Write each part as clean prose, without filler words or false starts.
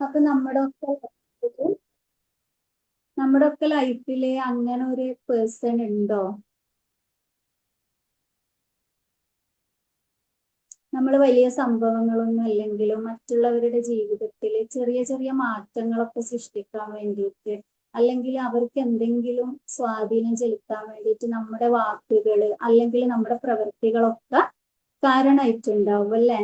അപ്പൊ നമ്മുടെ ഒക്കെ ലൈഫില് അങ്ങനെ ഒരു പേഴ്സൺ ഉണ്ടോ? നമ്മൾ വലിയ സംഭവങ്ങളൊന്നും അല്ലെങ്കിലും മറ്റുള്ളവരുടെ ജീവിതത്തിൽ ചെറിയ ചെറിയ മാറ്റങ്ങളൊക്കെ സൃഷ്ടിക്കാൻ വേണ്ടിയിട്ട്, അല്ലെങ്കിൽ അവർക്ക് എന്തെങ്കിലും സ്വാധീനം ചെലുത്താൻ വേണ്ടിയിട്ട് നമ്മുടെ വാക്കുകൾ അല്ലെങ്കിൽ നമ്മുടെ പ്രവൃത്തികളൊക്കെ കാരണമായിട്ടുണ്ടാവും അല്ലെ?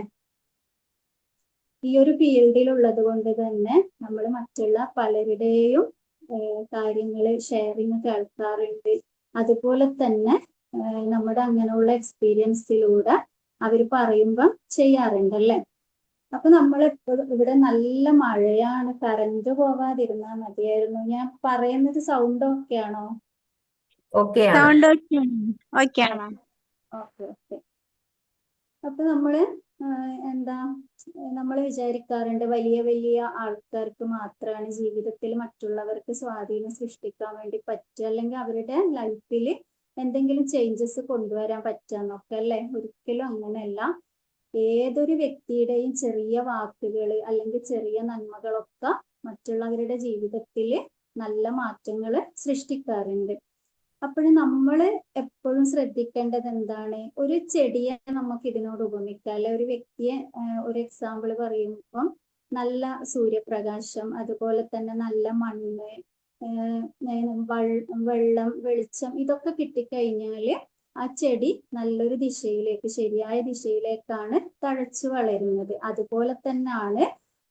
ഈ ഒരു ഫീൽഡിൽ ഉള്ളത് കൊണ്ട് തന്നെ നമ്മൾ മറ്റുള്ള പലരുടെയും കാര്യങ്ങൾ ഷെയറിങ് കേൾക്കാറുണ്ട്. അതുപോലെ തന്നെ നമ്മുടെ അങ്ങനെയുള്ള എക്സ്പീരിയൻസിലൂടെ അവർ പറയുമ്പം ചെയ്യാറുണ്ടല്ലേ. അപ്പൊ നമ്മൾ ഇവിടെ നല്ല മഴയാണ്, കറണ്ട് പോവാതിരുന്നാൽ മതിയായിരുന്നു. ഞാൻ പറയുന്നത് സൗണ്ട് ഓക്കെ ആണോ? Sound okay okay. അപ്പൊ എന്താ നമ്മൾ വിചാരിക്കാറുണ്ട് വലിയ വലിയ ആൾക്കാർക്ക് മാത്രമാണ് ജീവിതത്തിൽ മറ്റുള്ളവർക്ക് സ്വാധീനം സൃഷ്ടിക്കാൻ വേണ്ടി പറ്റുക, അല്ലെങ്കിൽ അവരുടെ ലൈഫിൽ എന്തെങ്കിലും ചേഞ്ചസ് കൊണ്ടുവരാൻ പറ്റാന്നൊക്കെ അല്ലെ. ഒരിക്കലും അങ്ങനെയല്ല. ഏതൊരു വ്യക്തിയുടെയും ചെറിയ വാക്കുകൾ അല്ലെങ്കിൽ ചെറിയ നന്മകളൊക്കെ മറ്റുള്ളവരുടെ ജീവിതത്തിൽ നല്ല മാറ്റങ്ങൾ സൃഷ്ടിക്കാറുണ്ട്. അപ്പോഴും നമ്മൾ എപ്പോഴും ശ്രദ്ധിക്കേണ്ടത് എന്താണ്? ഒരു ചെടിയെ നമുക്ക് ഇതിനോട് ഉപമിക്കാം അല്ലെ. ഒരു വ്യക്തിയെ ഒരു എക്സാമ്പിൾ പറയുമ്പോൾ നല്ല സൂര്യപ്രകാശം, അതുപോലെ തന്നെ നല്ല മണ്ണ്, വെള്ളം, വെളിച്ചം ഇതൊക്കെ കിട്ടിക്കഴിഞ്ഞാല് ആ ചെടി നല്ലൊരു ദിശയിലേക്ക്, ശരിയായ ദിശയിലേക്കാണ് തഴച്ചു വളരുന്നത്. അതുപോലെ തന്നെയാണ്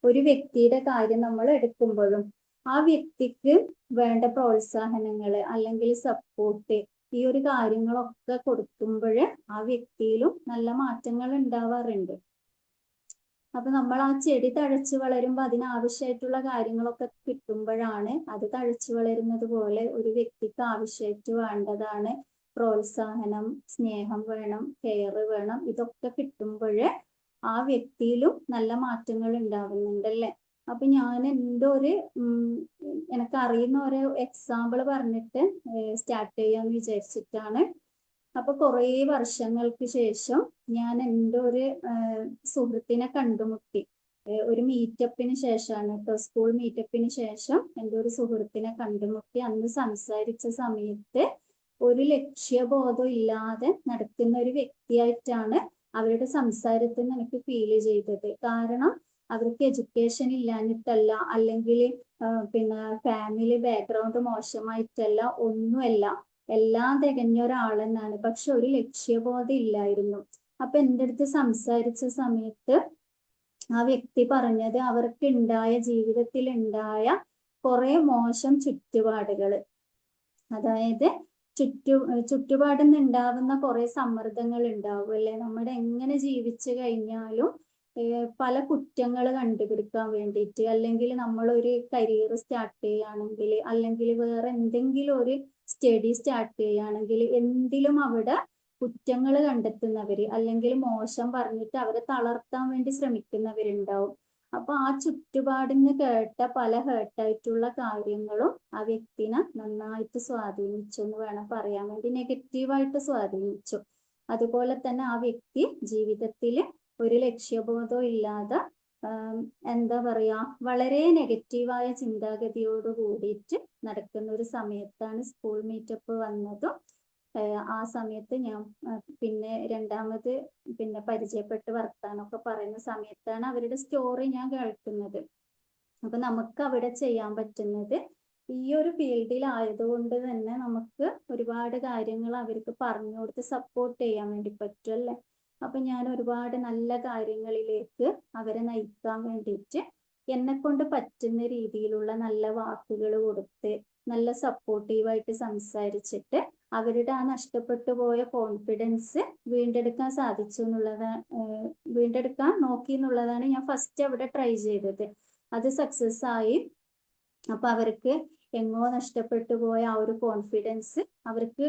ഒരു വ്യക്തിയുടെ കാര്യം നമ്മൾ എടുക്കുമ്പോഴും ആ വ്യക്തിക്ക് വേണ്ട പ്രോത്സാഹനങ്ങള് അല്ലെങ്കിൽ സപ്പോർട്ട്, ഈ ഒരു കാര്യങ്ങളൊക്കെ കൊടുക്കുമ്പോൾ ആ വ്യക്തിയിലും നല്ല മാറ്റങ്ങൾ ഉണ്ടാവാറുണ്ട്. അപ്പൊ നമ്മൾ ആ ചെടി തഴച്ചു വളരുമ്പോൾ അതിനാവശ്യമായിട്ടുള്ള കാര്യങ്ങളൊക്കെ കിട്ടുമ്പോഴാണ് അത് തഴച്ചു വളരുന്നത് പോലെ ഒരു വ്യക്തിക്ക് ആവശ്യമായിട്ട് വേണ്ടതാണ് പ്രോത്സാഹനം, സ്നേഹം വേണം, കെയർ വേണം. ഇതൊക്കെ കിട്ടുമ്പോൾ ആ വ്യക്തിയിലും നല്ല മാറ്റങ്ങൾ ഉണ്ടാവുന്നുണ്ടല്ലേ. അപ്പൊ ഞാൻ എൻ്റെ എനിക്ക് അറിയുന്ന ഒരു എക്സാമ്പിൾ പറഞ്ഞിട്ട് സ്റ്റാർട്ട് ചെയ്യാന്ന് വിചാരിച്ചിട്ടാണ്. അപ്പൊ കുറേ വർഷങ്ങൾക്ക് ശേഷം ഞാൻ എൻ്റെ ഒരു സുഹൃത്തിനെ കണ്ടുമുട്ടി. ഒരു മീറ്റപ്പിന് ശേഷമാണ് കേട്ടോ, സ്കൂൾ മീറ്റപ്പിന് ശേഷം എൻ്റെ ഒരു സുഹൃത്തിനെ കണ്ടുമുട്ടി. അന്ന് സംസാരിച്ച സമയത്ത് ഒരു ലക്ഷ്യബോധം ഇല്ലാതെ നടക്കുന്ന ഒരു വ്യക്തിയായിട്ടാണ് അവരുടെ സംസാരത്തിൽ നിന്ന് എനിക്ക് ഫീൽ ചെയ്തത്. കാരണം അവർക്ക് എഡ്യൂക്കേഷൻ ഇല്ലാഞ്ഞിട്ടല്ല, അല്ലെങ്കിൽ പിന്നെ ഫാമിലി ബാക്ക്ഗ്രൗണ്ട് മോശമായിട്ടല്ല, ഒന്നുമല്ല. എല്ലാം തികഞ്ഞ ഒരാളെന്നാണ്. പക്ഷെ ഒരു ലക്ഷ്യബോധം ഇല്ലായിരുന്നു. അപ്പൊ എൻ്റെ അടുത്ത് സംസാരിച്ച സമയത്ത് ആ വ്യക്തി പറഞ്ഞത് അവർക്ക് ജീവിതത്തിൽ ഉണ്ടായ കുറെ മോശം ചുറ്റുപാടുകൾ, അതായത് ചുറ്റുപാടിൽ നിന്ന് ഉണ്ടാവുന്ന കുറെ സമ്മർദ്ദങ്ങൾ ഉണ്ടാവും അല്ലെ. നമ്മുടെ എങ്ങനെ ജീവിച്ചു കഴിഞ്ഞാലും പല കുറ്റങ്ങൾ കണ്ടുപിടിക്കാൻ വേണ്ടിയിട്ട്, അല്ലെങ്കിൽ നമ്മളൊരു കരിയർ സ്റ്റാർട്ട് ചെയ്യുകയാണെങ്കിൽ, അല്ലെങ്കിൽ വേറെ എന്തെങ്കിലും ഒരു സ്റ്റഡി സ്റ്റാർട്ട് ചെയ്യുകയാണെങ്കിൽ, എന്തിലും അവിടെ കുറ്റങ്ങൾ കണ്ടെത്തുന്നവര് അല്ലെങ്കിൽ മോശം പറഞ്ഞിട്ട് അവരെ തളർത്താൻ വേണ്ടി ശ്രമിക്കുന്നവരുണ്ടാവും. അപ്പൊ ആ ചുറ്റുപാടിന്ന് കേട്ട പല ഹേർട്ടായിട്ടുള്ള കാര്യങ്ങളും ആ വ്യക്തിനെ നന്നായിട്ട് സ്വാധീനിച്ചു എന്ന് വേണം പറയാൻ വേണ്ടി. നെഗറ്റീവായിട്ട് സ്വാധീനിച്ചു. അതുപോലെ തന്നെ ആ വ്യക്തി ജീവിതത്തിൽ ഒരു ലക്ഷ്യബോധവും ഇല്ലാതെ എന്താ പറയാ, വളരെ നെഗറ്റീവായ ചിന്താഗതിയോട് കൂടിയിട്ട് നടക്കുന്ന ഒരു സമയത്താണ് സ്കൂൾ മീറ്റപ്പ് വന്നതും. ആ സമയത്ത് ഞാൻ പിന്നെ രണ്ടാമത് പരിചയപ്പെട്ട് വർത്താനൊക്കെ പറയുന്ന സമയത്താണ് അവരുടെ സ്റ്റോറി ഞാൻ കേൾക്കുന്നത്. അപ്പൊ നമുക്ക് അവിടെ ചെയ്യാൻ പറ്റുന്നത്, ഈ ഒരു ഫീൽഡിൽ ആയതുകൊണ്ട് തന്നെ നമുക്ക് ഒരുപാട് കാര്യങ്ങൾ അവർക്ക് പറഞ്ഞു കൊടുത്ത് സപ്പോർട്ട് ചെയ്യാൻ വേണ്ടി പറ്റും അല്ലേ. അപ്പൊ ഞാൻ ഒരുപാട് നല്ല കാര്യങ്ങളിലേക്ക് അവരെ നയിക്കാൻ വേണ്ടിയിട്ട് എന്നെ കൊണ്ട് പറ്റുന്ന രീതിയിലുള്ള നല്ല വാക്കുകൾ കൊടുത്ത്, നല്ല സപ്പോർട്ടീവായിട്ട് സംസാരിച്ചിട്ട് അവരുടെ ആ നഷ്ടപ്പെട്ടു പോയ കോൺഫിഡൻസ് വീണ്ടെടുക്കാൻ സാധിച്ചു എന്നുള്ളതാണ്, വീണ്ടെടുക്കാൻ നോക്കി എന്നുള്ളതാണ് ഞാൻ ഫസ്റ്റ് അവിടെ ട്രൈ ചെയ്തത്. അത് സക്സസ് ആയി. അപ്പൊ അവർക്ക് എങ്ങോ നഷ്ടപ്പെട്ടു പോയ ആ ഒരു കോൺഫിഡൻസ് അവർക്ക്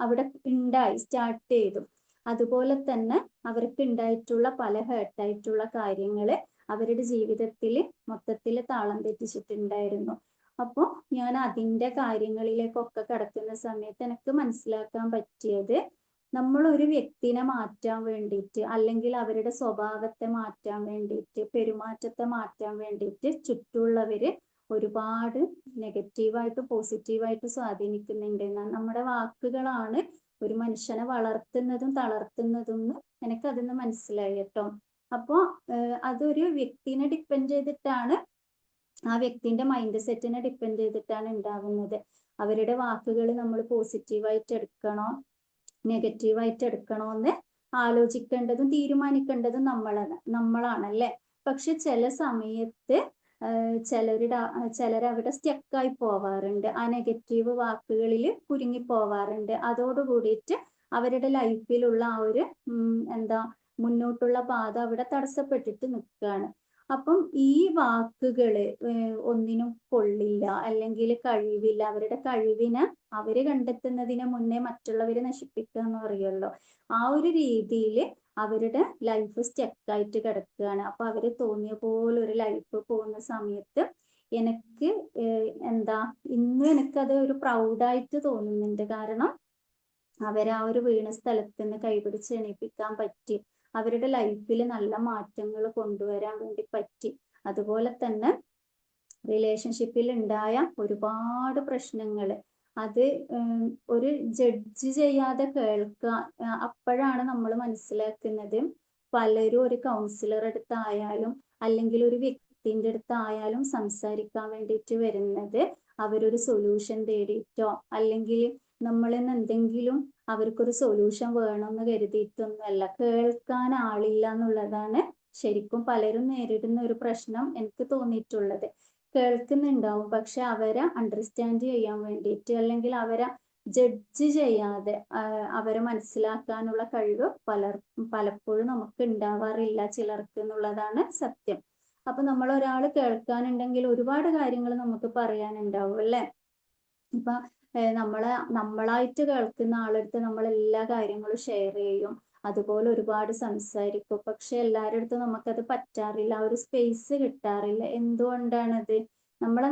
അവിടെ ഉണ്ടായി, സ്റ്റാർട്ട് ചെയ്തു. അതുപോലെ തന്നെ അവർക്ക് ഉണ്ടായിട്ടുള്ള പല ഹേർട്ടായിട്ടുള്ള കാര്യങ്ങൾ അവരുടെ ജീവിതത്തിൽ മൊത്തത്തിൽ താളം തെറ്റിച്ചിട്ടുണ്ടായിരുന്നു. അപ്പോൾ ഞാൻ അതിൻ്റെ കാര്യങ്ങളിലേക്കൊക്കെ കടക്കുന്ന സമയത്ത് എനിക്ക് മനസ്സിലാക്കാൻ പറ്റിയത്, നമ്മൾ ഒരു വ്യക്തിനെ മാറ്റാൻ വേണ്ടിയിട്ട് അല്ലെങ്കിൽ അവരുടെ സ്വഭാവത്തെ മാറ്റാൻ വേണ്ടിയിട്ട് പെരുമാറ്റത്തെ മാറ്റാൻ വേണ്ടിയിട്ട് ചുറ്റുമുള്ളവര് ഒരുപാട് നെഗറ്റീവായിട്ട് പോസിറ്റീവായിട്ട് സ്വാധീനിക്കുന്നുണ്ട് എന്നാണ്. നമ്മുടെ വാക്കുകളാണ് ഒരു മനുഷ്യനെ വളർത്തുന്നതും തളർത്തുന്നതും എനിക്ക് അതിന്ന് മനസ്സിലായി കേട്ടോ. അപ്പോ അതൊരു വ്യക്തിനെ ഡിപ്പെൻഡ് ചെയ്തിട്ടാണ്, ആ വ്യക്തിന്റെ മൈൻഡ് സെറ്റിനെ ഡിപ്പെൻഡ് ചെയ്തിട്ടാണ് ഉണ്ടാകുന്നത്. അവരുടെ വാക്കുകൾ നമ്മൾ പോസിറ്റീവായിട്ട് എടുക്കണോ നെഗറ്റീവായിട്ട് എടുക്കണോ എന്ന് ആലോചിക്കേണ്ടതും തീരുമാനിക്കേണ്ടതും നമ്മളാണല്ലേ. പക്ഷെ ചില സമയത്ത് ചിലരവിടെ സ്റ്റക്കായി പോവാറുണ്ട്, ആ നെഗറ്റീവ് വാക്കുകളിൽ കുരുങ്ങി പോവാറുണ്ട്. അതോടുകൂടിയിട്ട് അവരുടെ ലൈഫിലുള്ള ആ ഒരു മുന്നോട്ടുള്ള പാത അവിടെ തടസ്സപ്പെട്ടിട്ട് നിൽക്കുകയാണ്. അപ്പം ഈ വാക്കുകള് ഒന്നിനും കൊള്ളില്ല, അല്ലെങ്കിൽ കഴിവില്ല, അവരുടെ കഴിവിനെ അവര് കണ്ടെത്തുന്നതിന് മുന്നേ മറ്റുള്ളവരെ നശിപ്പിക്കുക എന്ന് പറയുമല്ലോ, ആ ഒരു രീതിയിൽ അവരുടെ ലൈഫ് സ്റ്റക്കായിട്ട് കിടക്കുകയാണ്. അപ്പൊ അവര് തോന്നിയ പോലെ ഒരു ലൈഫ് പോകുന്ന സമയത്ത് എനിക്ക് ഇന്നും എനിക്കത് ഒരു പ്രൗഡായിട്ട് തോന്നുന്നുണ്ട്. കാരണം അവരാ ഒരു വീണ സ്ഥലത്ത് നിന്ന് കൈപിടിച്ച് എണീപ്പിക്കാൻ പറ്റി, അവരുടെ ലൈഫിൽ നല്ല മാറ്റങ്ങൾ കൊണ്ടുവരാൻ വേണ്ടി പറ്റി. അതുപോലെ തന്നെ റിലേഷൻഷിപ്പിൽ ഉണ്ടായ ഒരുപാട് പ്രശ്നങ്ങൾ അത് ഒരു ജഡ്ജ് ചെയ്യാതെ കേൾക്കുക. അപ്പോഴാണ് നമ്മൾ മനസ്സിലാക്കുന്നത് പലരും ഒരു കൗൺസിലർ അടുത്തായാലും അല്ലെങ്കിൽ ഒരു വ്യക്തിന്റെ അടുത്തായാലും സംസാരിക്കാൻ വേണ്ടിയിട്ട് വരുന്നത് അവരൊരു സൊല്യൂഷൻ തേടിയിട്ടോ അല്ലെങ്കിൽ നമ്മളിൽ നിന്ന് എന്തെങ്കിലും അവർക്കൊരു സൊല്യൂഷൻ വേണമെന്ന് കരുതിയിട്ടൊന്നുമല്ല. കേൾക്കാൻ ആളില്ല എന്നുള്ളതാണ് ശരിക്കും പലരും നേരിടുന്ന ഒരു പ്രശ്നം എനിക്ക് തോന്നിയിട്ടുള്ളത്. കേൾക്കുന്നുണ്ടാവും, പക്ഷെ അവരെ അണ്ടർസ്റ്റാൻഡ് ചെയ്യാൻ വേണ്ടിയിട്ട് അല്ലെങ്കിൽ അവരെ ജഡ്ജ് ചെയ്യാതെ അവരെ മനസ്സിലാക്കാനുള്ള കഴിവ് പലപ്പോഴും നമുക്ക് ഉണ്ടാവാറില്ല ചിലർക്ക് എന്നുള്ളതാണ് സത്യം. അപ്പൊ നമ്മൾ ഒരാൾ കേൾക്കാനുണ്ടെങ്കിൽ ഒരുപാട് കാര്യങ്ങൾ നമുക്ക് പറയാനുണ്ടാവും അല്ലെ. ഇപ്പൊ നമ്മളായിട്ട് കേൾക്കുന്ന ആളടുത്ത് നമ്മൾ എല്ലാ കാര്യങ്ങളും ഷെയർ ചെയ്യും, അതുപോലെ ഒരുപാട് സംസാരിക്കും. പക്ഷെ എല്ലാവരുടെ അടുത്തും നമുക്കത് പറ്റാറില്ല, ആ ഒരു സ്പേസ് കിട്ടാറില്ല. എന്തുകൊണ്ടാണത്?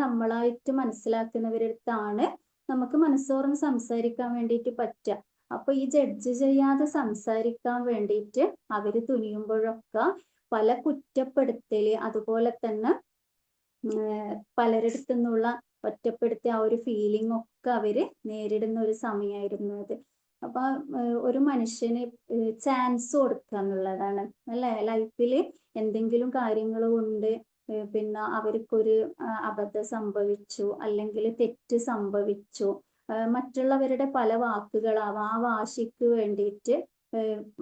നമ്മളായിട്ട് മനസ്സിലാക്കുന്നവരടുത്താണ് നമുക്ക് മനസ്സോർന്ന് സംസാരിക്കാൻ വേണ്ടിയിട്ട് പറ്റുക. അപ്പൊ ഈ ജഡ്ജ് ചെയ്യാതെ സംസാരിക്കാൻ വേണ്ടിയിട്ട് അവര് തുനിയുമ്പോഴൊക്കെ പല കുറ്റപ്പെടുത്തല്, അതുപോലെ തന്നെ പലരിടത്തു നിന്നുള്ള ഒറ്റപ്പെടുത്തിയ ആ ഒരു ഫീലിംഗ് ഒക്കെ അവര് നേരിടുന്ന ഒരു സമയമായിരുന്നു അത്. അപ്പൊ ഒരു മനുഷ്യന് ചാൻസ് കൊടുക്കുക എന്നുള്ളതാണ് അല്ലെ. ലൈഫിൽ എന്തെങ്കിലും കാര്യങ്ങൾ കൊണ്ട് പിന്നെ അവർക്കൊരു അബദ്ധം സംഭവിച്ചു അല്ലെങ്കിൽ തെറ്റ് സംഭവിച്ചു, മറ്റുള്ളവരുടെ പല വാക്കുകളാവാം, ആ വാശിക്ക് വേണ്ടിയിട്ട്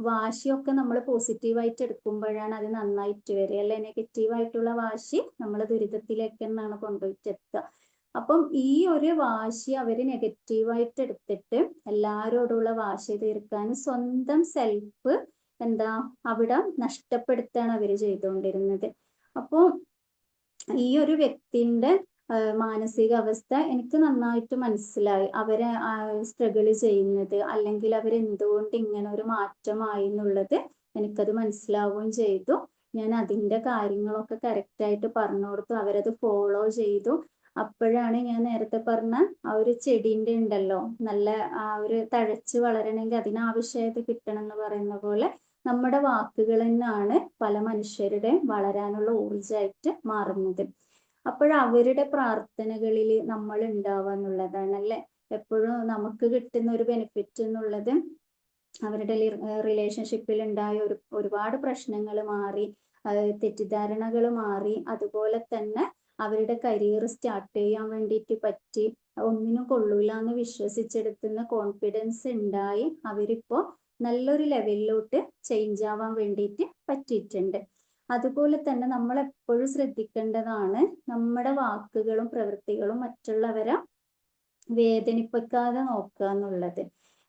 വാശിയൊക്കെ നമ്മൾ പോസിറ്റീവായിട്ട് എടുക്കുമ്പോഴാണ് അത് നന്നായിട്ട് വരിക അല്ലെ. നെഗറ്റീവായിട്ടുള്ള വാശി നമ്മളെ ദുരിതത്തിലേക്ക് തന്നെയാണ് കൊണ്ടുപോയിട്ടെത്തുക. അപ്പം ഈ ഒരു വാശി അവര് നെഗറ്റീവായിട്ട് എടുത്തിട്ട് എല്ലാരോടുള്ള വാശി തീർക്കാൻ സ്വന്തം സെൽഫ് അവിടെ നഷ്ടപ്പെടുത്താണ് അവര് ചെയ്തുകൊണ്ടിരുന്നത്. അപ്പോ ഈ ഒരു വ്യക്തിന്റെ മാനസികാവസ്ഥ എനിക്ക് നന്നായിട്ട് മനസ്സിലായി. അവരെ സ്ട്രഗിൾ ചെയ്യുന്നത് അല്ലെങ്കിൽ അവരെന്തുകൊണ്ട് ഇങ്ങനെ ഒരു മാറ്റമായി എന്നുള്ളത് എനിക്കത് മനസ്സിലാവുകയും ചെയ്തു. ഞാൻ അതിന്റെ കാര്യങ്ങളൊക്കെ കറക്റ്റായിട്ട് പറഞ്ഞു കൊടുത്തു, അവരത് ഫോളോ ചെയ്തു. അപ്പോഴാണ് ഞാൻ നേരത്തെ പറഞ്ഞ ആ ഒരു ചെടീന്റെ ഉണ്ടല്ലോ, നല്ല ആ ഒരു തഴച്ച് വളരണമെങ്കിൽ അതിനാവശ്യമായത് കിട്ടണം എന്ന് പറയുന്ന പോലെ നമ്മുടെ വാക്കുകൾ തന്നെയാണ് പല മനുഷ്യരുടെ വളരാനുള്ള ഊർജമായിട്ട് മാറുന്നത്. അപ്പോഴവരുടെ പ്രാർത്ഥനകളിൽ നമ്മൾ ഉണ്ടാവുക എന്നുള്ളതാണ് അല്ലെ. എപ്പോഴും നമുക്ക് കിട്ടുന്ന ഒരു ബെനിഫിറ്റ് എന്നുള്ളത് അവരുടെ റിലേഷൻഷിപ്പിൽ ഉണ്ടായ ഒരുപാട് പ്രശ്നങ്ങൾ മാറി, തെറ്റിദ്ധാരണകൾ മാറി, അതുപോലെ തന്നെ അവരുടെ കരിയർ സ്റ്റാർട്ട് ചെയ്യാൻ വേണ്ടിയിട്ട് പറ്റി, ഒന്നിനും കൊള്ളൂല എന്ന് വിശ്വസിച്ചെടുക്കുന്ന കോൺഫിഡൻസ് ഉണ്ടായി അവരിപ്പോ നല്ലൊരു ലെവലിലോട്ട് ചേഞ്ച് ആവാൻ വേണ്ടിയിട്ട് പറ്റിയിട്ടുണ്ട്. അതുപോലെ തന്നെ നമ്മൾ എപ്പോഴും ശ്രദ്ധിക്കേണ്ടതാണ് നമ്മുടെ വാക്കുകളും പ്രവൃത്തികളും മറ്റുള്ളവരെ വേദനിപ്പിക്കാതെ നോക്കുക എന്നുള്ളത്.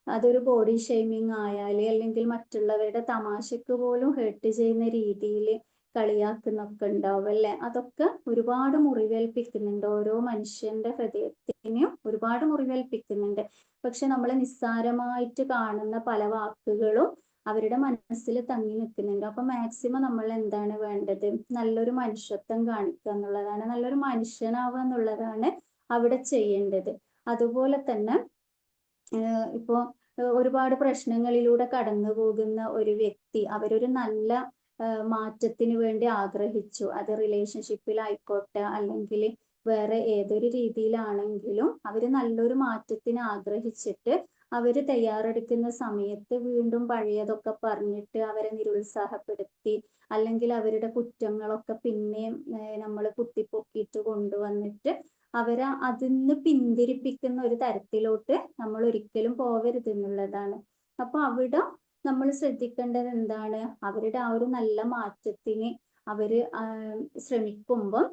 അതൊരു ബോഡി ഷെയ്മിങ് ആയാല് അല്ലെങ്കിൽ മറ്റുള്ളവരുടെ തമാശക്ക് പോലും ഹേർട്ട് ചെയ്യുന്ന രീതിയിൽ കളിയാക്കുന്നൊക്കെ ഉണ്ടാവും അല്ലെ. അതൊക്കെ ഒരുപാട് മുറിവേൽപ്പിക്കുന്നുണ്ട്, ഓരോ മനുഷ്യന്റെ ഹൃദയത്തിനും ഒരുപാട് മുറിവേൽപ്പിക്കുന്നുണ്ട്. പക്ഷെ നമ്മൾ നിസ്സാരമായിട്ട് കാണുന്ന പല വാക്കുകളും അവരുടെ മനസ്സിൽ തങ്ങി നിൽക്കുന്നുണ്ട്. അപ്പൊ മാക്സിമം നമ്മൾ എന്താണ് വേണ്ടത്? നല്ലൊരു മനുഷ്യത്വം കാണിക്കുക എന്നുള്ളതാണ്, നല്ലൊരു മനുഷ്യനാവുക എന്നുള്ളതാണ് അവിടെ ചെയ്യേണ്ടത്. അതുപോലെ തന്നെ ഇപ്പോ ഒരുപാട് പ്രശ്നങ്ങളിലൂടെ കടന്നു പോകുന്ന ഒരു വ്യക്തി അവരൊരു നല്ല മാറ്റത്തിന് വേണ്ടി ആഗ്രഹിച്ചു. അത് റിലേഷൻഷിപ്പിലായിക്കോട്ടെ അല്ലെങ്കിൽ വേറെ ഏതൊരു രീതിയിലാണെങ്കിലും അവർ നല്ലൊരു മാറ്റത്തിന് ആഗ്രഹിച്ചിട്ട് അവർ തയ്യാറെടുക്കുന്ന സമയത്ത് വീണ്ടും പഴയതൊക്കെ പറഞ്ഞിട്ട് അവരെ നിരുത്സാഹപ്പെടുത്തി അല്ലെങ്കിൽ അവരുടെ കുറ്റങ്ങളൊക്കെ പിന്നെയും നമ്മൾ കുത്തിപ്പൊക്കിയിട്ട് കൊണ്ടുവന്നിട്ട് അവരെ അതിന്ന് പിന്തിരിപ്പിക്കുന്ന ഒരു തരത്തിലോട്ട് നമ്മൾ ഒരിക്കലും പോവരുത് എന്നുള്ളതാണ്. അപ്പൊ അവിടെ നമ്മൾ ശ്രദ്ധിക്കേണ്ടത് എന്താണ്, അവരുടെ ആ ഒരു നല്ല മാറ്റത്തിന് അവര് ശ്രമിക്കുമ്പോൾ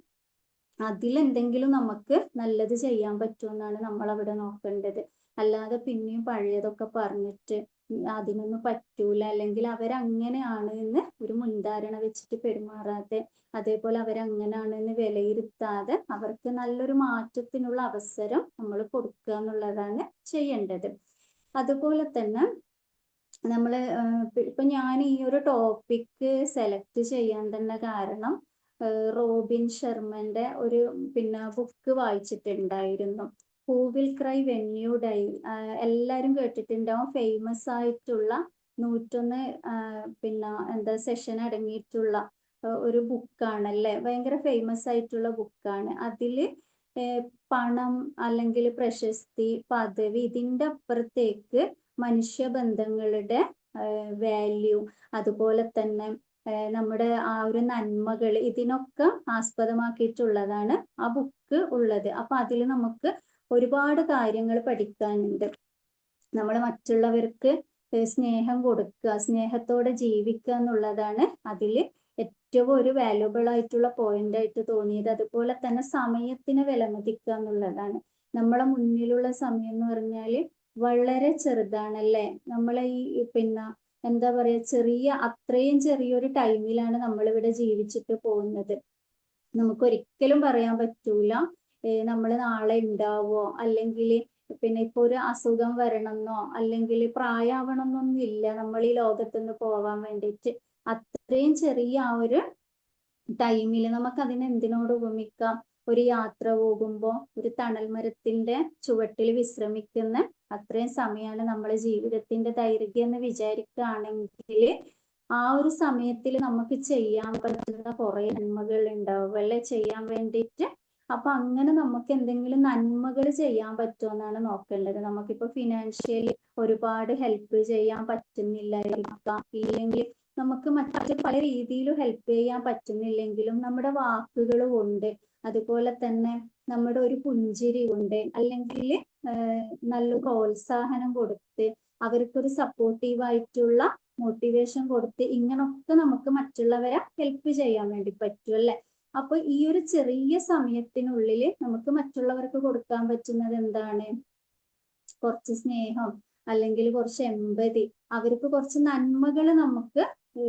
അതിലെന്തെങ്കിലും നമുക്ക് നല്ലത് ചെയ്യാൻ പറ്റുമെന്നാണ് നമ്മൾ അവിടെ നോക്കേണ്ടത്. അല്ലാതെ പിന്നെയും പഴയതൊക്കെ പറഞ്ഞിട്ട് അതിനൊന്നും പറ്റൂല അല്ലെങ്കിൽ അവരങ്ങനെയാണ് എന്ന് ഒരു മുൻധാരണ വെച്ചിട്ട് പെരുമാറാതെ, അതേപോലെ അവരങ്ങനെയാണ് എന്ന് വിലയിരുത്താതെ അവർക്ക് നല്ലൊരു മാറ്റത്തിനുള്ള അവസരം നമ്മൾ കൊടുക്കുക എന്നുള്ളതാണ് ചെയ്യേണ്ടത്. അതുപോലെ തന്നെ നമ്മൾ ഇപ്പൊ ഞാൻ ഈ ഒരു ടോപ്പിക്ക് സെലക്ട് ചെയ്യാൻ തന്നെ കാരണം റോബിൻ ശർമ്മന്റെ ഒരു ബുക്ക് വായിച്ചിട്ടുണ്ടായിരുന്നു, who will cry when you die. എല്ലാരും കേട്ടിട്ടുണ്ടാവും, ഫേമസ് ആയിട്ടുള്ള 101 സെഷൻ അടങ്ങിയിട്ടുള്ള ഒരു ബുക്കാണല്ലേ, ഭയങ്കര ഫേമസ് ആയിട്ടുള്ള ബുക്കാണ്. അതില് പണം അല്ലെങ്കിൽ പ്രശസ്തി, പദവി ഇതിന്റെ അപ്പുറത്തേക്ക് മനുഷ്യബന്ധങ്ങളുടെ വാല്യൂ, അതുപോലെ തന്നെ നമ്മുടെ ആ ഒരു നന്മകൾ, ഇതിനൊക്കെ ആസ്പദമാക്കിയിട്ടുള്ളതാണ് ആ ബുക്ക് ഉള്ളത്. അപ്പൊ അതിൽ നമുക്ക് ഒരുപാട് കാര്യങ്ങൾ പഠിക്കാനുണ്ട്. നമ്മൾ മറ്റുള്ളവർക്ക് സ്നേഹം കൊടുക്കുക, സ്നേഹത്തോടെ ജീവിക്കുക എന്നുള്ളതാണ് അതിൽ ഏറ്റവും ഒരു വാല്യുബിൾ ആയിട്ടുള്ള പോയിന്റ് ആയിട്ട് തോന്നിയത്. അതുപോലെ തന്നെ സമയത്തിന് വിലമതിക്കുക എന്നുള്ളതാണ്. നമ്മളെ മുന്നിലുള്ള സമയം എന്ന് പറഞ്ഞാൽ വളരെ ചെറുതാണല്ലേ. നമ്മളെ ഈ എന്താ പറയാ, അത്രയും ചെറിയൊരു ടൈമിലാണ് നമ്മളിവിടെ ജീവിച്ചിട്ട് പോകുന്നത്. നമുക്കൊരിക്കലും പറയാൻ പറ്റൂല നമ്മൾ നാളെ ഉണ്ടാവോ, അല്ലെങ്കിൽ ഇപ്പൊ ഒരു അസുഖം വരണമെന്നോ അല്ലെങ്കിൽ പ്രായമാവണമെന്നൊന്നും ഇല്ല നമ്മൾ ഈ ലോകത്തുനിന്ന് പോവാൻ വേണ്ടിയിട്ട്. അത്രയും ചെറിയ ആ ഒരു ടൈമിൽ നമുക്ക് അതിനെ എന്തിനോട് ഉപമിക്കാം, ഒരു യാത്ര പോകുമ്പോൾ ഒരു തണൽ മരത്തിന്റെ ചുവട്ടിൽ വിശ്രമിക്കുന്ന അത്രയും സമയമാണ് നമ്മളെ ജീവിതത്തിന്റെ ദൈർഘ്യം എന്ന് വിചാരിക്കുകയാണെങ്കിൽ ആ ഒരു സമയത്തിൽ നമുക്ക് ചെയ്യാൻ പറ്റുന്ന കുറെ നന്മകൾ ഉണ്ടാവും അല്ലെ ചെയ്യാൻ വേണ്ടിയിട്ട്. അപ്പൊ അങ്ങനെ നമുക്ക് എന്തെങ്കിലും നന്മകൾ ചെയ്യാൻ പറ്റുമെന്നാണ് നോക്കേണ്ടത്. നമുക്കിപ്പോ ഫിനാൻഷ്യലി ഒരുപാട് ഹെൽപ്പ് ചെയ്യാൻ പറ്റുന്നില്ലായിരിക്കാം, ഇല്ലെങ്കിൽ നമുക്ക് മറ്റു പല രീതിയിലും ഹെൽപ്പ് ചെയ്യാൻ പറ്റുന്നില്ലെങ്കിലും നമ്മുടെ വാക്കുകൾ കൊണ്ട്, അതുപോലെ തന്നെ നമ്മുടെ ഒരു പുഞ്ചിരി കൊണ്ട്, അല്ലെങ്കിൽ നല്ല പ്രോത്സാഹനം കൊടുത്ത് അവർക്കൊരു സപ്പോർട്ടീവായിട്ടുള്ള മോട്ടിവേഷൻ കൊടുത്ത് ഇങ്ങനൊക്കെ നമുക്ക് മറ്റുള്ളവരെ ഹെൽപ്പ് ചെയ്യാൻ വേണ്ടി പറ്റും അല്ലെ. അപ്പൊ ഈ ഒരു ചെറിയ സമയത്തിനുള്ളിൽ നമുക്ക് മറ്റുള്ളവർക്ക് കൊടുക്കാൻ പറ്റുന്നത് എന്താണ്, കുറച്ച് സ്നേഹം അല്ലെങ്കിൽ കുറച്ച് എമ്പതി, അവർക്ക് കുറച്ച് നന്മകൾ നമുക്ക്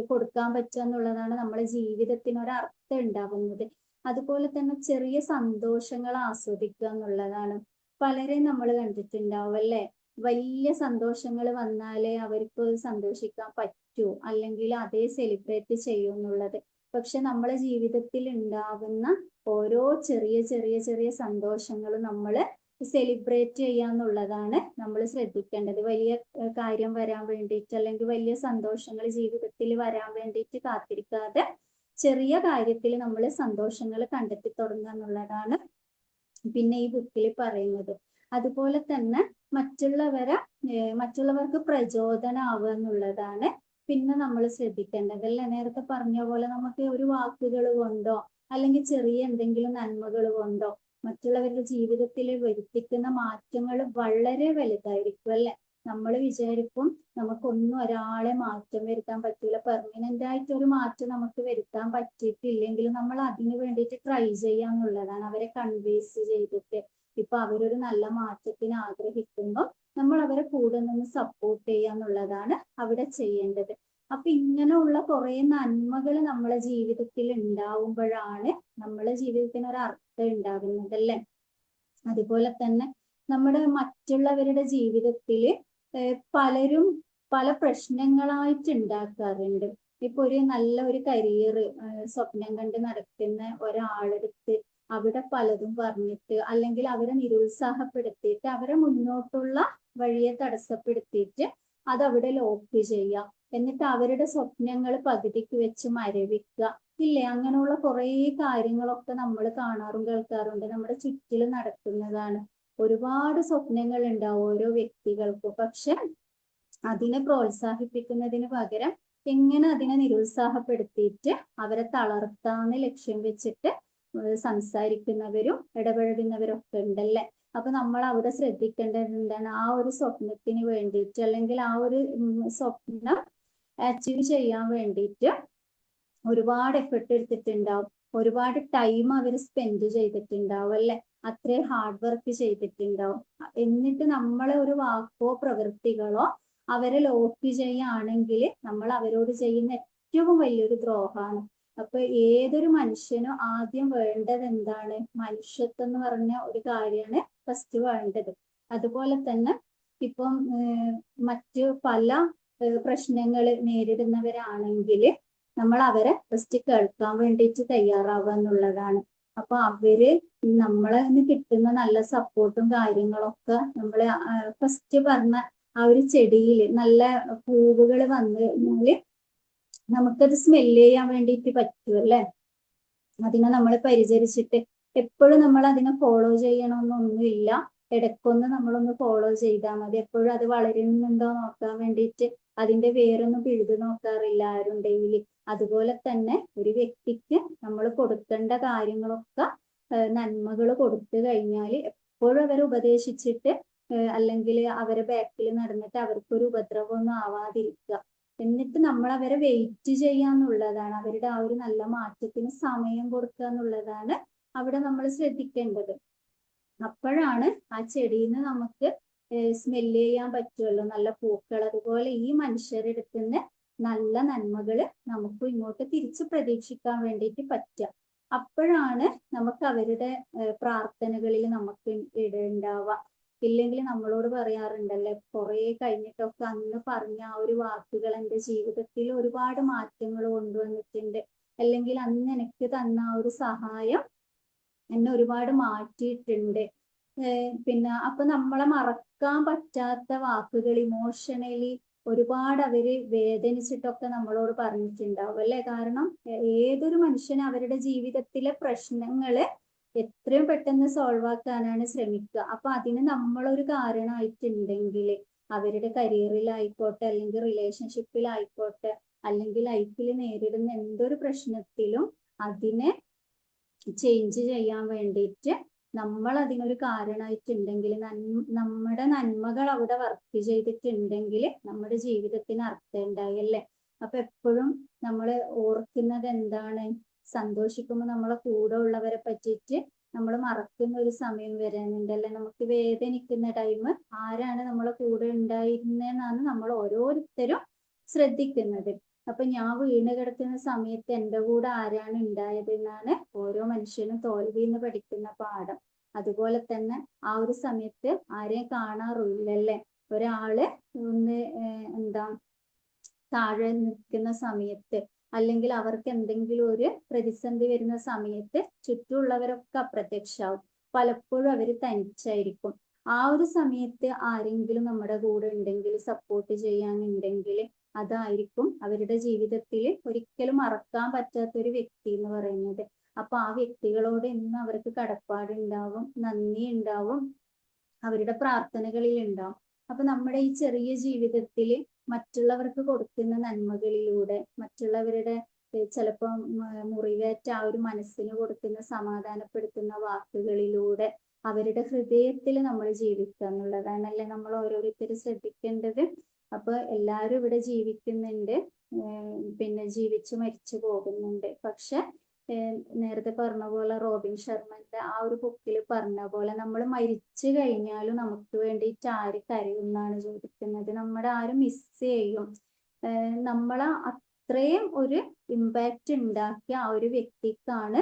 കൊടുക്കാൻ പറ്റുക എന്നുള്ളതാണ് നമ്മുടെ ജീവിതത്തിന് ഒരർത്ഥം ഉണ്ടാകുന്നത്. അതുപോലെ തന്നെ ചെറിയ സന്തോഷങ്ങൾ ആസ്വദിക്കുക എന്നുള്ളതാണ്. പലരെയും നമ്മൾ കണ്ടിട്ടുണ്ടാവും അല്ലെ, വലിയ സന്തോഷങ്ങൾ വന്നാലേ അവർക്ക് സന്തോഷിക്കാൻ പറ്റൂ അല്ലെങ്കിൽ അതേ സെലിബ്രേറ്റ് ചെയ്യൂ എന്നുള്ളത്. പക്ഷെ നമ്മളെ ജീവിതത്തിൽ ഉണ്ടാകുന്ന ഓരോ ചെറിയ ചെറിയ ചെറിയ സന്തോഷങ്ങളും നമ്മൾ സെലിബ്രേറ്റ് ചെയ്യാന്നുള്ളതാണ് നമ്മൾ ശ്രദ്ധിക്കേണ്ടത്. വലിയ കാര്യം വരാൻ വേണ്ടിയിട്ട് അല്ലെങ്കിൽ വലിയ സന്തോഷങ്ങൾ ജീവിതത്തിൽ വരാൻ വേണ്ടിയിട്ട് കാത്തിരിക്കാതെ ചെറിയ കാര്യത്തിൽ നമ്മൾ സന്തോഷങ്ങൾ കണ്ടെത്തി തുടങ്ങുക എന്നുള്ളതാണ് പിന്നെ ഈ ബുക്കിൽ പറയുന്നത്. അതുപോലെ തന്നെ മറ്റുള്ളവർക്ക് പ്രചോദനമാവുക എന്നുള്ളതാണ് പിന്നെ നമ്മൾ ശ്രദ്ധിക്കേണ്ടത് അല്ലെ. നേരത്തെ പറഞ്ഞ പോലെ നമുക്ക് ഒരു വാക്കുകൾ കൊണ്ടോ അല്ലെങ്കിൽ ചെറിയ എന്തെങ്കിലും നന്മകൾ കൊണ്ടോ മറ്റുള്ളവരുടെ ജീവിതത്തിൽ വരുത്തിക്കുന്ന മാറ്റങ്ങൾ വളരെ വലുതായിരിക്കും അല്ലെ. നമ്മൾ വിചാരിക്കും നമുക്കൊന്നും ഒരാളെ മാറ്റം വരുത്താൻ പറ്റൂല, പെർമനന്റ് ആയിട്ട് ഒരു മാറ്റം നമുക്ക് വരുത്താൻ പറ്റിയിട്ടില്ലെങ്കിലും നമ്മൾ അതിന് വേണ്ടിയിട്ട് ട്രൈ ചെയ്യാന്നുള്ളതാണ്, അവരെ കൺവിൻസ് ചെയ്തിട്ട്. ഇപ്പൊ അവരൊരു നല്ല മാറ്റത്തിന് ആഗ്രഹിക്കുമ്പോൾ നമ്മൾ അവരെ കൂടെ നിന്ന് സപ്പോർട്ട് ചെയ്യാന്നുള്ളതാണ് അവിടെ ചെയ്യേണ്ടത്. അപ്പൊ ഇങ്ങനെയുള്ള കുറെ നന്മകൾ നമ്മളെ ജീവിതത്തിൽ ഉണ്ടാവുമ്പോഴാണ് നമ്മളെ ജീവിതത്തിന് ഒരു അർത്ഥം ഉണ്ടാകുന്നത് അല്ലെ. അതുപോലെ തന്നെ നമ്മുടെ മറ്റുള്ളവരുടെ ജീവിതത്തിൽ പലരും പല പ്രശ്നങ്ങളായിട്ട് ഉണ്ടാക്കാറുണ്ട്. ഇപ്പൊ ഒരു നല്ല ഒരു കരിയർ സ്വപ്നം കണ്ട് നടക്കുന്ന ഒരാളെടുത്ത് അവിടെ പലതും പറഞ്ഞിട്ട് അല്ലെങ്കിൽ അവരെ നിരുത്സാഹപ്പെടുത്തിയിട്ട് അവരെ മുന്നോട്ടുള്ള വഴിയെ തടസ്സപ്പെടുത്തിയിട്ട് അതവിടെ ലോക്ക് ചെയ്യുക. എന്നിട്ട് അവരുടെ സ്വപ്നങ്ങൾ പകുതിക്ക് വെച്ച് മരവിക്കുക. ഇല്ലേ, അങ്ങനെയുള്ള കുറേ കാര്യങ്ങളൊക്കെ നമ്മൾ കാണാറും കേൾക്കാറുണ്ട്, നമ്മുടെ ചുറ്റിലും നടക്കുന്നതാണ്. ഒരുപാട് സ്വപ്നങ്ങൾ ഉണ്ടാവും ഓരോ വ്യക്തികൾക്കും. പക്ഷെ അതിനെ പ്രോത്സാഹിപ്പിക്കുന്നതിന് പകരം എങ്ങനെ അതിനെ നിരുത്സാഹപ്പെടുത്തിയിട്ട് അവരെ തളർത്താന്ന് ലക്ഷ്യം വെച്ചിട്ട് സംസാരിക്കുന്നവരും ഇടപഴകുന്നവരും ഒക്കെ ഉണ്ടല്ലേ. അപ്പൊ നമ്മൾ അവിടെ ശ്രദ്ധിക്കേണ്ടത് എന്താണ്, ആ ഒരു സ്വപ്നത്തിന് വേണ്ടിയിട്ട് അല്ലെങ്കിൽ ആ ഒരു സ്വപ്നം അച്ചീവ് ചെയ്യാൻ വേണ്ടിയിട്ട് ഒരുപാട് എഫർട്ട് എടുത്തിട്ടുണ്ടാവും, ഒരുപാട് ടൈം അവർ സ്പെൻഡ് ചെയ്തിട്ടുണ്ടാവും അല്ലെ, അത്രയും ഹാർഡ് വർക്ക് ചെയ്തിട്ടുണ്ടാവും. എന്നിട്ട് നമ്മളെ ഒരു വാക്കോ പ്രവൃത്തികളോ അവരെ ലോക്ക് ചെയ്യുകയാണെങ്കിൽ നമ്മൾ അവരോട് ചെയ്യുന്ന ഏറ്റവും വലിയൊരു ദ്രോഹമാണ്. അപ്പൊ ഏതൊരു മനുഷ്യനും ആദ്യം വേണ്ടത് എന്താണ്, മനുഷ്യത്വം എന്ന് പറഞ്ഞ ഒരു കാര്യമാണ് ഫസ്റ്റ് വേണ്ടത്. അതുപോലെ തന്നെ ഇപ്പം മറ്റു പല പ്രശ്നങ്ങൾ നേരിടുന്നവരാണെങ്കിൽ നമ്മൾ അവരെ ഫസ്റ്റ് കേൾക്കാൻ വേണ്ടിയിട്ട് തയ്യാറാവുക എന്നുള്ളതാണ്. അപ്പൊ അവര് നമ്മളെ കിട്ടുന്ന നല്ല സപ്പോർട്ടും കാര്യങ്ങളൊക്കെ നമ്മള് ഫസ്റ്റ് പറഞ്ഞ ആ ഒരു ചെടിയിൽ നല്ല പൂവുകൾ വന്നു കഴിഞ്ഞാല് നമുക്കത് സ്മെല്ല് ചെയ്യാൻ വേണ്ടിയിട്ട് പറ്റും അല്ലെ. അതിനെ നമ്മൾ പരിചരിച്ചിട്ട് എപ്പോഴും നമ്മൾ അതിനെ ഫോളോ ചെയ്യണമെന്നൊന്നുമില്ല, ഇടയ്ക്കൊന്ന് നമ്മളൊന്ന് ഫോളോ ചെയ്താൽ മതി. എപ്പോഴും അത് വളരുന്നുണ്ടോ നോക്കാൻ വേണ്ടിയിട്ട് അതിന്റെ വേരൊന്നും പിഴുതു നോക്കാറില്ല ആരും ഡെയിലി. അതുപോലെ തന്നെ ഒരു വ്യക്തിക്ക് നമ്മൾ കൊടുക്കേണ്ട കാര്യങ്ങളൊക്കെ നന്മകൾ കൊടുത്തു കഴിഞ്ഞാൽ എപ്പോഴും അവരെ ഉപദേശിച്ചിട്ട് അല്ലെങ്കിൽ അവരെ ബാക്കിൽ നടന്നിട്ട് അവർക്കൊരു ഉപദ്രവമൊന്നും ആവാതിരിക്കുക. എന്നിട്ട് നമ്മൾ അവരെ വെയിറ്റ് ചെയ്യാന്നുള്ളതാണ്, അവരുടെ ആ ഒരു നല്ല മാറ്റത്തിന് സമയം കൊടുക്കുക എന്നുള്ളതാണ് അവിടെ നമ്മൾ ശ്രദ്ധിക്കേണ്ടത്. അപ്പോഴാണ് ആ ചെടിയിൽ നിന്ന് നമുക്ക് സ്മെല്ല് ചെയ്യാൻ പറ്റുമല്ലോ നല്ല പൂക്കൾ. അതുപോലെ ഈ മനുഷ്യരുടെ അടുത്ത് നിന്ന് നല്ല നന്മകള് നമുക്ക് ഇങ്ങോട്ട് തിരിച്ച് പ്രതീക്ഷിക്കാൻ വേണ്ടിയിട്ട് പറ്റുക. അപ്പോഴാണ് നമുക്ക് അവരുടെ പ്രാർത്ഥനകളിൽ നമുക്ക് ഇടയുണ്ടാവുക. ഇല്ലെങ്കിൽ നമ്മളോട് പറയാറുണ്ടല്ലേ, കുറെ കഴിഞ്ഞിട്ടൊക്കെ അന്ന് പറഞ്ഞ ആ ഒരു വാക്കുകൾ എൻ്റെ ജീവിതത്തിൽ ഒരുപാട് മാറ്റങ്ങൾ കൊണ്ടുവന്നിട്ടുണ്ട്, അല്ലെങ്കിൽ അന്ന് എനിക്ക് തന്ന ആ ഒരു സഹായം എന്നെ ഒരുപാട് മാറ്റിയിട്ടുണ്ട്. പിന്നെ അപ്പൊ നമ്മളെ മറക്കാൻ പറ്റാത്ത വാക്കുകൾ ഇമോഷണലി ഒരുപാട് അവര് വേദനിച്ചിട്ടൊക്കെ നമ്മളോട് പറഞ്ഞിട്ടുണ്ടാവും അല്ലെ. കാരണം ഏതൊരു മനുഷ്യനും അവരുടെ ജീവിതത്തിലെ പ്രശ്നങ്ങള് എത്രയും പെട്ടെന്ന് സോൾവ് ആക്കാനാണ് ശ്രമിക്കുക. അപ്പൊ അതിന് നമ്മളൊരു കാരണമായിട്ടുണ്ടെങ്കിൽ അവരുടെ കരിയറിലായിക്കോട്ടെ അല്ലെങ്കിൽ റിലേഷൻഷിപ്പിലായിക്കോട്ടെ അല്ലെങ്കിൽ ലൈഫിൽ നേരിടുന്ന എന്തൊരു പ്രശ്നത്തിലും അതിനെ ചേഞ്ച് ചെയ്യാൻ വേണ്ടിയിട്ട് നമ്മൾ അതിനൊരു കാരണമായിട്ടുണ്ടെങ്കിൽ നമ്മുടെ നന്മകൾ അവിടെ വർക്ക് ചെയ്തിട്ടുണ്ടെങ്കിൽ നമ്മുടെ ജീവിതത്തിന് അർത്ഥം ഉണ്ടായി അല്ലേ. അപ്പൊ എപ്പോഴും നമ്മൾ ഓർക്കുന്നത് എന്താണ്, സന്തോഷിക്കുമ്പോൾ നമ്മളെ കൂടെ ഉള്ളവരെ പറ്റിയിട്ട് നമ്മൾ മറക്കുന്ന ഒരു സമയം വരാനുണ്ടല്ലേ. നമുക്ക് വേദനിക്കുന്ന ടൈം ആരാണ് നമ്മളെ കൂടെ ഉണ്ടായിരുന്നെന്നാണ് നമ്മൾ ഓരോരുത്തരും ശ്രദ്ധിക്കുന്നത്. അപ്പൊ ഞാൻ വീണ് കിടക്കുന്ന സമയത്ത് എൻ്റെ കൂടെ ആരാണ് ഉണ്ടായത് എന്നാണ് ഓരോ മനുഷ്യനും തോൽവി എന്ന് പഠിക്കുന്ന പാഠം. അതുപോലെ തന്നെ ആ ഒരു സമയത്ത് ആരെയും കാണാറില്ലല്ലേ. ഒരാള് ഒന്ന് എന്താ താഴെ നിൽക്കുന്ന സമയത്ത് അല്ലെങ്കിൽ അവർക്ക് എന്തെങ്കിലും ഒരു പ്രതിസന്ധി വരുന്ന സമയത്ത് ചുറ്റുമുള്ളവരൊക്കെ അപ്രത്യക്ഷമാവും. പലപ്പോഴും അവര് തനിച്ചായിരിക്കും. ആ ഒരു സമയത്ത് ആരെങ്കിലും നമ്മുടെ കൂടെ ഉണ്ടെങ്കിൽ, സപ്പോർട്ട് ചെയ്യാനുണ്ടെങ്കിൽ, അതായിരിക്കും അവരുടെ ജീവിതത്തിൽ ഒരിക്കലും മറക്കാൻ പറ്റാത്ത ഒരു വ്യക്തി എന്ന് പറയുന്നത്. അപ്പൊ ആ വ്യക്തികളോട് ഇന്ന് അവർക്ക് കടപ്പാടുണ്ടാവും, നന്ദി ഉണ്ടാവും, അവരുടെ പ്രാർത്ഥനകളിൽ ഉണ്ടാവും. അപ്പൊ നമ്മുടെ ഈ ചെറിയ ജീവിതത്തിൽ മറ്റുള്ളവർക്ക് കൊടുക്കുന്ന നന്മകളിലൂടെ, മറ്റുള്ളവരുടെ ചിലപ്പോൾ മുറിവേറ്റ ആ ഒരു മനസ്സിന് കൊടുക്കുന്ന സമാധാനപ്പെടുത്തുന്ന വാക്കുകളിലൂടെ അവരുടെ ഹൃദയത്തിൽ നമ്മൾ ജീവിക്കുക എന്നുള്ളതാണല്ലേ നമ്മൾ ഓരോരുത്തരും ശ്രദ്ധിക്കേണ്ടത്. അപ്പൊ എല്ലാവരും ഇവിടെ ജീവിക്കുന്നുണ്ട്, പിന്നെ ജീവിച്ചു മരിച്ചു പോകുന്നുണ്ട്. പക്ഷെ നേരത്തെ പറഞ്ഞ പോലെ റോബിൻ ശർമ്മന്റെ ആ ഒരു ബുക്കിൽ പറഞ്ഞ പോലെ നമ്മൾ മരിച്ചു കഴിഞ്ഞാലും നമുക്ക് വേണ്ടിയിട്ട് ആര് കരയും എന്നാണ് ചോദിക്കുന്നത്. നമ്മുടെ ആരും മിസ് ചെയ്യും. നമ്മളെ അത്രയും ഒരു ഇമ്പാക്റ്റ് ഉണ്ടാക്കിയ ആ ഒരു വ്യക്തിക്കാണ്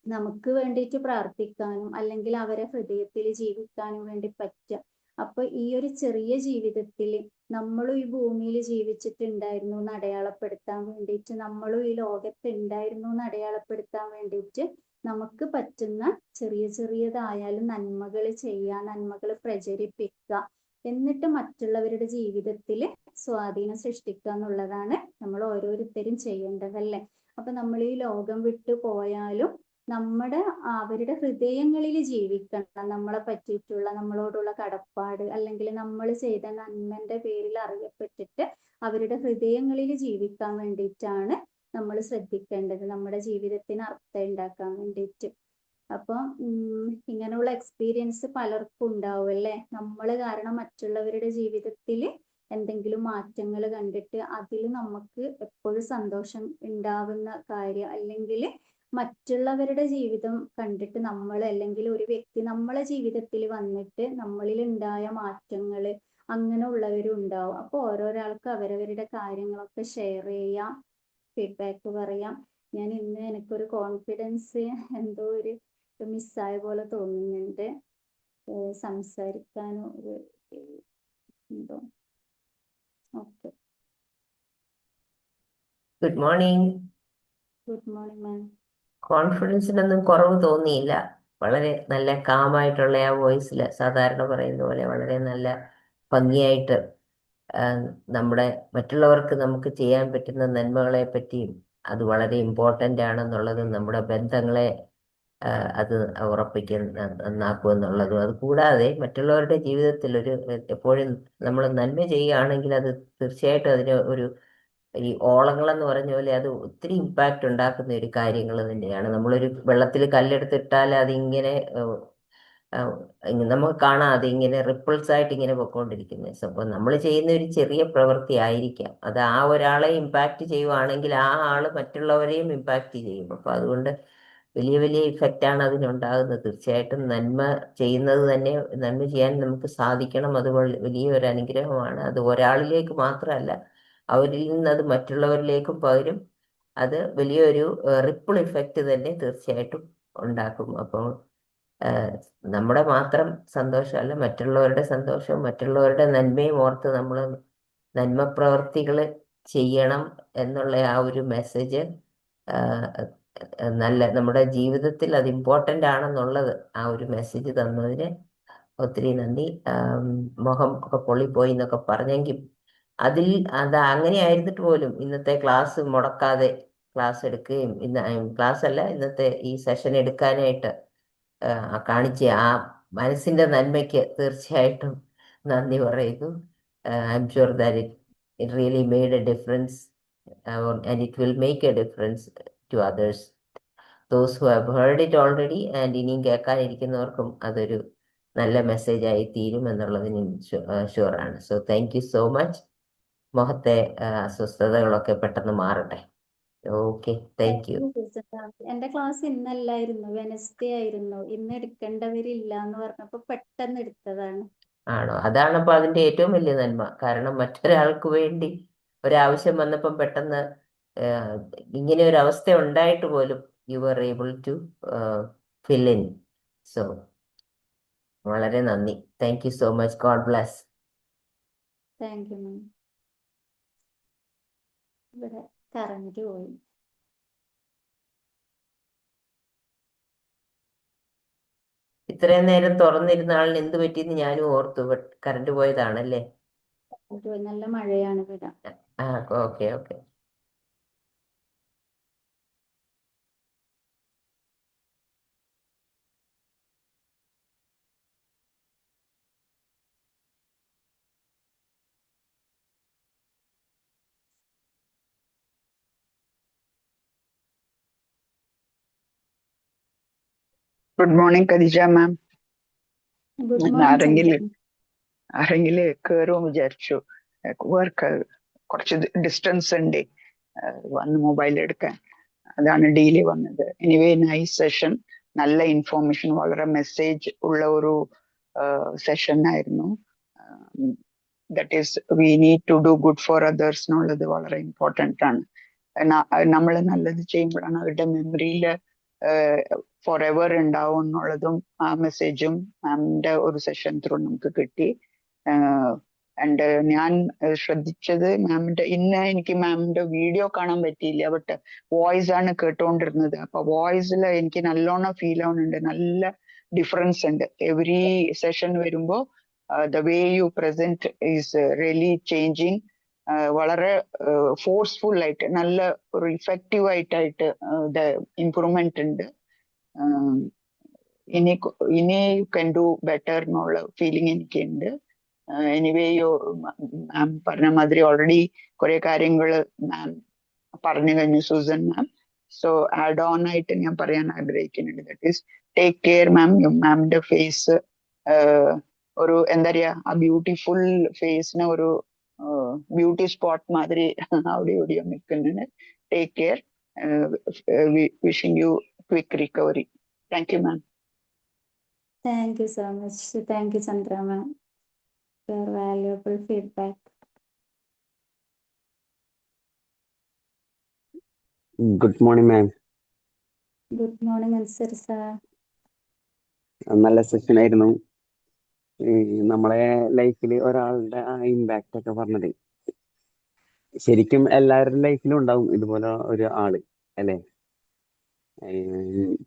നമുക്ക് വേണ്ടിയിട്ട് പ്രാർത്ഥിക്കാനും അല്ലെങ്കിൽ അവരെ ഹൃദയത്തിൽ ജീവിക്കാനും വേണ്ടി പറ്റുക. അപ്പൊ ഈ ഒരു ചെറിയ ജീവിതത്തിൽ നമ്മളും ഈ ഭൂമിയിൽ ജീവിച്ചിട്ടുണ്ടായിരുന്നു എന്ന് അടയാളപ്പെടുത്താൻ വേണ്ടിയിട്ട്, നമ്മളും ഈ ലോകത്ത് ഉണ്ടായിരുന്നു എന്ന് അടയാളപ്പെടുത്താൻ വേണ്ടിയിട്ട് നമുക്ക് പറ്റുന്ന ചെറിയ ചെറിയതായാലും നന്മകൾ ചെയ്യുക, നന്മകൾ പ്രചരിപ്പിക്കുക. എന്നിട്ട് മറ്റുള്ളവരുടെ ജീവിതത്തിൽ സ്വാധീനം സൃഷ്ടിക്കുക എന്നുള്ളതാണ് നമ്മൾ ഓരോരുത്തരും ചെയ്യേണ്ടതല്ലേ. അപ്പൊ നമ്മൾ ഈ ലോകം വിട്ടു പോയാലും അവരുടെ ഹൃദയങ്ങളിൽ ജീവിക്കണം. നമ്മളെ പറ്റിയിട്ടുള്ള നമ്മളോടുള്ള കടപ്പാട്, അല്ലെങ്കിൽ നമ്മൾ ചെയ്ത നന്മന്റെ പേരിൽ അറിയപ്പെട്ടിട്ട് അവരുടെ ഹൃദയങ്ങളിൽ ജീവിക്കാൻ വേണ്ടിയിട്ടാണ് നമ്മൾ ശ്രദ്ധിക്കേണ്ടത്, നമ്മുടെ ജീവിതത്തിന് അർത്ഥം ഉണ്ടാക്കാൻ വേണ്ടിയിട്ട്. അപ്പം ഇങ്ങനെയുള്ള എക്സ്പീരിയൻസ് പലർക്കും ഉണ്ടാവും അല്ലേ. നമ്മൾ കാരണം മറ്റുള്ളവരുടെ ജീവിതത്തിൽ എന്തെങ്കിലും മാറ്റങ്ങൾ കണ്ടിട്ട് അതിൽ നമുക്ക് എപ്പോഴും സന്തോഷം ഉണ്ടാവുന്ന കാര്യം, അല്ലെങ്കിൽ മറ്റുള്ളവരുടെ ജീവിതം കണ്ടിട്ട് നമ്മൾ, അല്ലെങ്കിൽ ഒരു വ്യക്തി നമ്മളെ ജീവിതത്തിൽ വന്നിട്ട് നമ്മളിൽ ഉണ്ടായ മാറ്റങ്ങൾ അങ്ങനെ ഉള്ളവരും ഉണ്ടാവും. അപ്പോൾ ഓരോരാൾക്കും അവരവരുടെ കാര്യങ്ങളൊക്കെ ഷെയർ ചെയ്യാം, ഫീഡ്ബാക്ക് പറയാം. ഞാൻ ഇന്ന് എനിക്കൊരു കോൺഫിഡൻസ് എന്തോ ഒരു മിസ്സായ പോലെ തോന്നുന്നുണ്ട്, സംസാരിക്കാനോ എന്തോ. Okay, good morning. Good morning ma'am. കോൺഫിഡൻസിനൊന്നും കുറവ് തോന്നിയില്ല. വളരെ നല്ല കാമായിട്ടുള്ള ആ വോയിസിൽ സാധാരണ പറയുന്ന പോലെ വളരെ നല്ല ഭംഗിയായിട്ട് നമ്മുടെ മറ്റുള്ളവർക്ക് നമുക്ക് ചെയ്യാൻ പറ്റുന്ന നന്മകളെ പറ്റിയും അത് വളരെ ഇമ്പോർട്ടൻ്റ് ആണെന്നുള്ളതും നമ്മുടെ ബന്ധങ്ങളെ അത് നന്നാക്കുമെന്നുള്ളതും, അത് കൂടാതെ മറ്റുള്ളവരുടെ ജീവിതത്തിൽ എപ്പോഴും നമ്മൾ നന്മ ചെയ്യുകയാണെങ്കിൽ അത് തീർച്ചയായിട്ടും അതിന് ഈ ഓളങ്ങളെന്ന് പറഞ്ഞ പോലെ അത് ഒത്തിരി ഇമ്പാക്റ്റ് ഉണ്ടാക്കുന്ന ഒരു കാര്യങ്ങൾ തന്നെയാണ്. നമ്മളൊരു വെള്ളത്തിൽ കല്ലെടുത്തിട്ടാൽ അതിങ്ങനെ നമുക്ക് കാണാം അതിങ്ങനെ റിപ്പിൾസ് ആയിട്ട് ഇങ്ങനെ പൊയ്ക്കൊണ്ടിരിക്കുന്നത്. അപ്പോൾ നമ്മൾ ചെയ്യുന്ന ഒരു ചെറിയ പ്രവൃത്തി ആയിരിക്കാം, അത് ആ ഒരാളെ ഇമ്പാക്റ്റ് ചെയ്യുവാണെങ്കിൽ ആ ആള് മറ്റുള്ളവരെയും ഇമ്പാക്റ്റ് ചെയ്യും. അപ്പോൾ അതുകൊണ്ട് വലിയ വലിയ ഇഫക്റ്റാണ് അതിനുണ്ടാകുന്നത്. തീർച്ചയായിട്ടും നന്മ ചെയ്യുന്നത് തന്നെ, നന്മ ചെയ്യാൻ നമുക്ക് സാധിക്കണം, അത് വലിയൊരു അനുഗ്രഹമാണ്. അത് ഒരാളിലേക്ക് മാത്രമല്ല, അവരിൽ നിന്ന് അത് മറ്റുള്ളവരിലേക്കും പകരും. അത് വലിയൊരു റിപ്പിൾ ഇഫക്റ്റ് തന്നെ തീർച്ചയായിട്ടും ഉണ്ടാക്കും. അപ്പോൾ നമ്മുടെ മാത്രം സന്തോഷമല്ല, മറ്റുള്ളവരുടെ സന്തോഷവും മറ്റുള്ളവരുടെ നന്മയും ഓർത്ത് നമ്മൾ നന്മ പ്രവർത്തികൾ ചെയ്യണം എന്നുള്ള ആ ഒരു മെസ്സേജ് നമ്മുടെ ജീവിതത്തിൽ അത് ഇമ്പോർട്ടൻ്റ് ആണെന്നുള്ളത് ആ ഒരു മെസ്സേജ് തന്നതിന് ഒത്തിരി നന്ദി. മുഖം ഒക്കെ പൊള്ളിപ്പോയി എന്നൊക്കെ പറഞ്ഞെങ്കിൽ അത് അങ്ങനെ ആയിരുന്നിട്ട് പോലും ഇന്നത്തെ ക്ലാസ് മുടക്കാതെ ക്ലാസ് എടുക്കുകയും ക്ലാസ് അല്ല, ഇന്നത്തെ ഈ സെഷൻ എടുക്കാനായിട്ട് കാണിച്ച ആ മനസ്സിന്റെ നന്മയ്ക്ക് തീർച്ചയായിട്ടും നന്ദി പറയുന്നു. I'm sure that it really made a difference and it will make a difference to others, those who have heard it already, and ഇനിയും കേൾക്കാനിരിക്കുന്നവർക്കും അതൊരു നല്ല മെസ്സേജായി തീരും എന്നുള്ളതിന് ഷുവറാണ്. So thank you so much. മുഖത്തെ അസ്വസ്ഥതകളൊക്കെ പെട്ടെന്ന് മാറട്ടെ. Okay, thank you. എന്റെ ക്ലാസ് ഇന്നല്ലായിരുന്നു, വെനസ്ഡേ ആയിരുന്നു. ഇന്ന് എടുക്കേണ്ടവരില്ല എന്ന് പറഞ്ഞപ്പോ പെട്ടെന്ന് എടുത്തതാണ്. ആണോ? അതാണിപ്പോ അതിന്റെ ഏറ്റവും വലിയ നന്മ. കാരണം മറ്റൊരാൾക്ക് വേണ്ടി ഒരാവശ്യം വന്നപ്പം പെട്ടെന്ന് ഇങ്ങനെ ഒരു അവസ്ഥ ഉണ്ടായിട്ട് പോലും you are able to fill in. So വളരെ നന്ദി. Thank you so much. God bless. Thank you ma'am. ഇവിടെ കറണ്ട് പോയി. ഇത്രയും നേരം തുറന്നിരുന്ന ആളിന് എന്ത് പറ്റിയെന്ന് ഞാനും ഓർത്തു. കറണ്ട് പോയതാണല്ലേ? നല്ല മഴയാണ് ഇവിടെ. Okay okay. Good morning Khadija ma'am. Good morning. ആരെങ്കിലും കയറും വിചാരിച്ചു. വർക്ക് കുറച്ച് ഡിസ്റ്റൻസ് ഉണ്ട്, വന്ന് മൊബൈൽ എടുക്കാൻ, അതാണ് ഡീലേ വന്നത്. എനിവേ നൈസ് സെഷൻ, നല്ല ഇൻഫോർമേഷൻ, വളരെ മെസ്സേജ് ഉള്ള ഒരു സെഷൻ ആയിരുന്നു. That is we need to do good for others എന്നുള്ളത് വളരെ ഇമ്പോർട്ടൻ്റ് ആണ്. നമ്മൾ നല്ലത് ചെയ്യുമ്പോഴാണ് അവരുടെ മെമ്മറിയിൽ ഫോർ എവർ ഉണ്ടാവും എന്നുള്ളതും ആ മെസ്സേജും മാമിന്റെ ഒരു സെഷൻ ത്രൂ നമുക്ക് കിട്ടി. ആൻഡ് ഞാൻ ശ്രദ്ധിച്ചത് മാമിന്റെ, ഇന്ന് എനിക്ക് മാമിന്റെ വീഡിയോ കാണാൻ പറ്റിയില്ല, ബട്ട് വോയിസ് ആണ് കേട്ടോണ്ടിരുന്നത്. അപ്പൊ വോയിസിൽ എനിക്ക് നല്ലോണം ഫീൽ ആവുന്നുണ്ട്, നല്ല ഡിഫറൻസ് ഉണ്ട്. എവറി സെഷൻ വരുമ്പോ The way you present is really changing. വളരെ ഫോഴ്സ്ഫുൾ ആയിട്ട് നല്ല ഒരു ഇഫക്റ്റീവ് ആയിട്ടായിട്ട് ഇംപ്രൂവ്മെന്റ് ഉണ്ട്. ഇനി യു കൻ ഡു ബെറ്റർ എന്നുള്ള ഫീലിംഗ് എനിക്കുണ്ട്. എനിവേ മാം പറഞ്ഞ മാതിരി ഓൾറെഡി കുറെ കാര്യങ്ങൾ മാം പറഞ്ഞു കഴിഞ്ഞു Susan ma'am. So add on ആയിട്ട് ഞാൻ പറയാൻ ആഗ്രഹിക്കുന്നുണ്ട്. That is take care ma'am. മാമിന്റെ ഫേസ് ഒരു എന്താ പറയാ, ആ ബ്യൂട്ടിഫുൾ ഫേസിന് ഒരു ബ്യൂട്ടി സ്പോട്ട് മാതിരി അവിടെ ഇവിടെയോ നിൽക്കുന്നുണ്ട്. Take care. Wishing you quick recovery. Thank you ma'am. Thank you so much. Thank you, Chandra ma'am, for valuable feedback. Good morning ma'am. Good morning, Ansar sir. നല്ല സെഷൻ ആയിരുന്നു. നമ്മളെ ലൈഫിൽ ഒരാളുടെ ആ ഇമ്പാക്റ്റ് ഒക്കെ പറഞ്ഞത് ശരിക്കും എല്ലാവരുടെ ലൈഫിലും ഉണ്ടാവും ഇതുപോലെ ഒരു ആള്, അല്ലേ?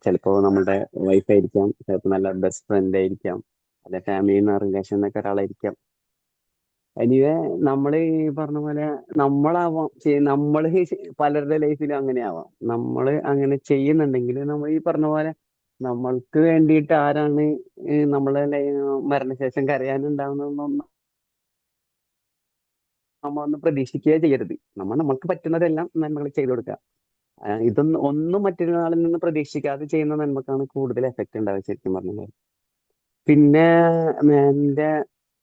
ചിലപ്പോ നമ്മുടെ വൈഫ് ആയിരിക്കാം, ചിലപ്പോ നല്ല ബെസ്റ്റ് ഫ്രണ്ട് ആയിരിക്കാം, അല്ലെ ഫാമിലി റിലേഷൻ എന്നൊക്കെ ഒരാളായിരിക്കാം. എനിവേ നമ്മൾ ഈ പറഞ്ഞ പോലെ നമ്മളാവാം നമ്മള് പലരുടെ ലൈഫിലും അങ്ങനെ ആവാം. നമ്മൾ അങ്ങനെ ചെയ്യുന്നുണ്ടെങ്കിൽ നമ്മൾ ഈ പറഞ്ഞ പോലെ നമ്മൾക്ക് വേണ്ടിയിട്ട് ആരാണ് നമ്മളെ മരണശേഷം കരയാനുണ്ടാവുന്നതെന്നൊന്നും നമ്മളൊന്ന് പ്രതീക്ഷിക്കുകയേ ചെയ്യരുത്. നമ്മൾക്ക് പറ്റുന്നതെല്ലാം നന്മകൾ ചെയ്തു കൊടുക്കുക. ഒന്നും മറ്റൊരാളിൽ നിന്ന് പ്രതീക്ഷിക്കാതെ ചെയ്യുന്ന നന്മക്കാണ് കൂടുതൽ എഫക്റ്റ് ഉണ്ടാവുക ശരിക്കും പറഞ്ഞാൽ. പിന്നെ എന്റെ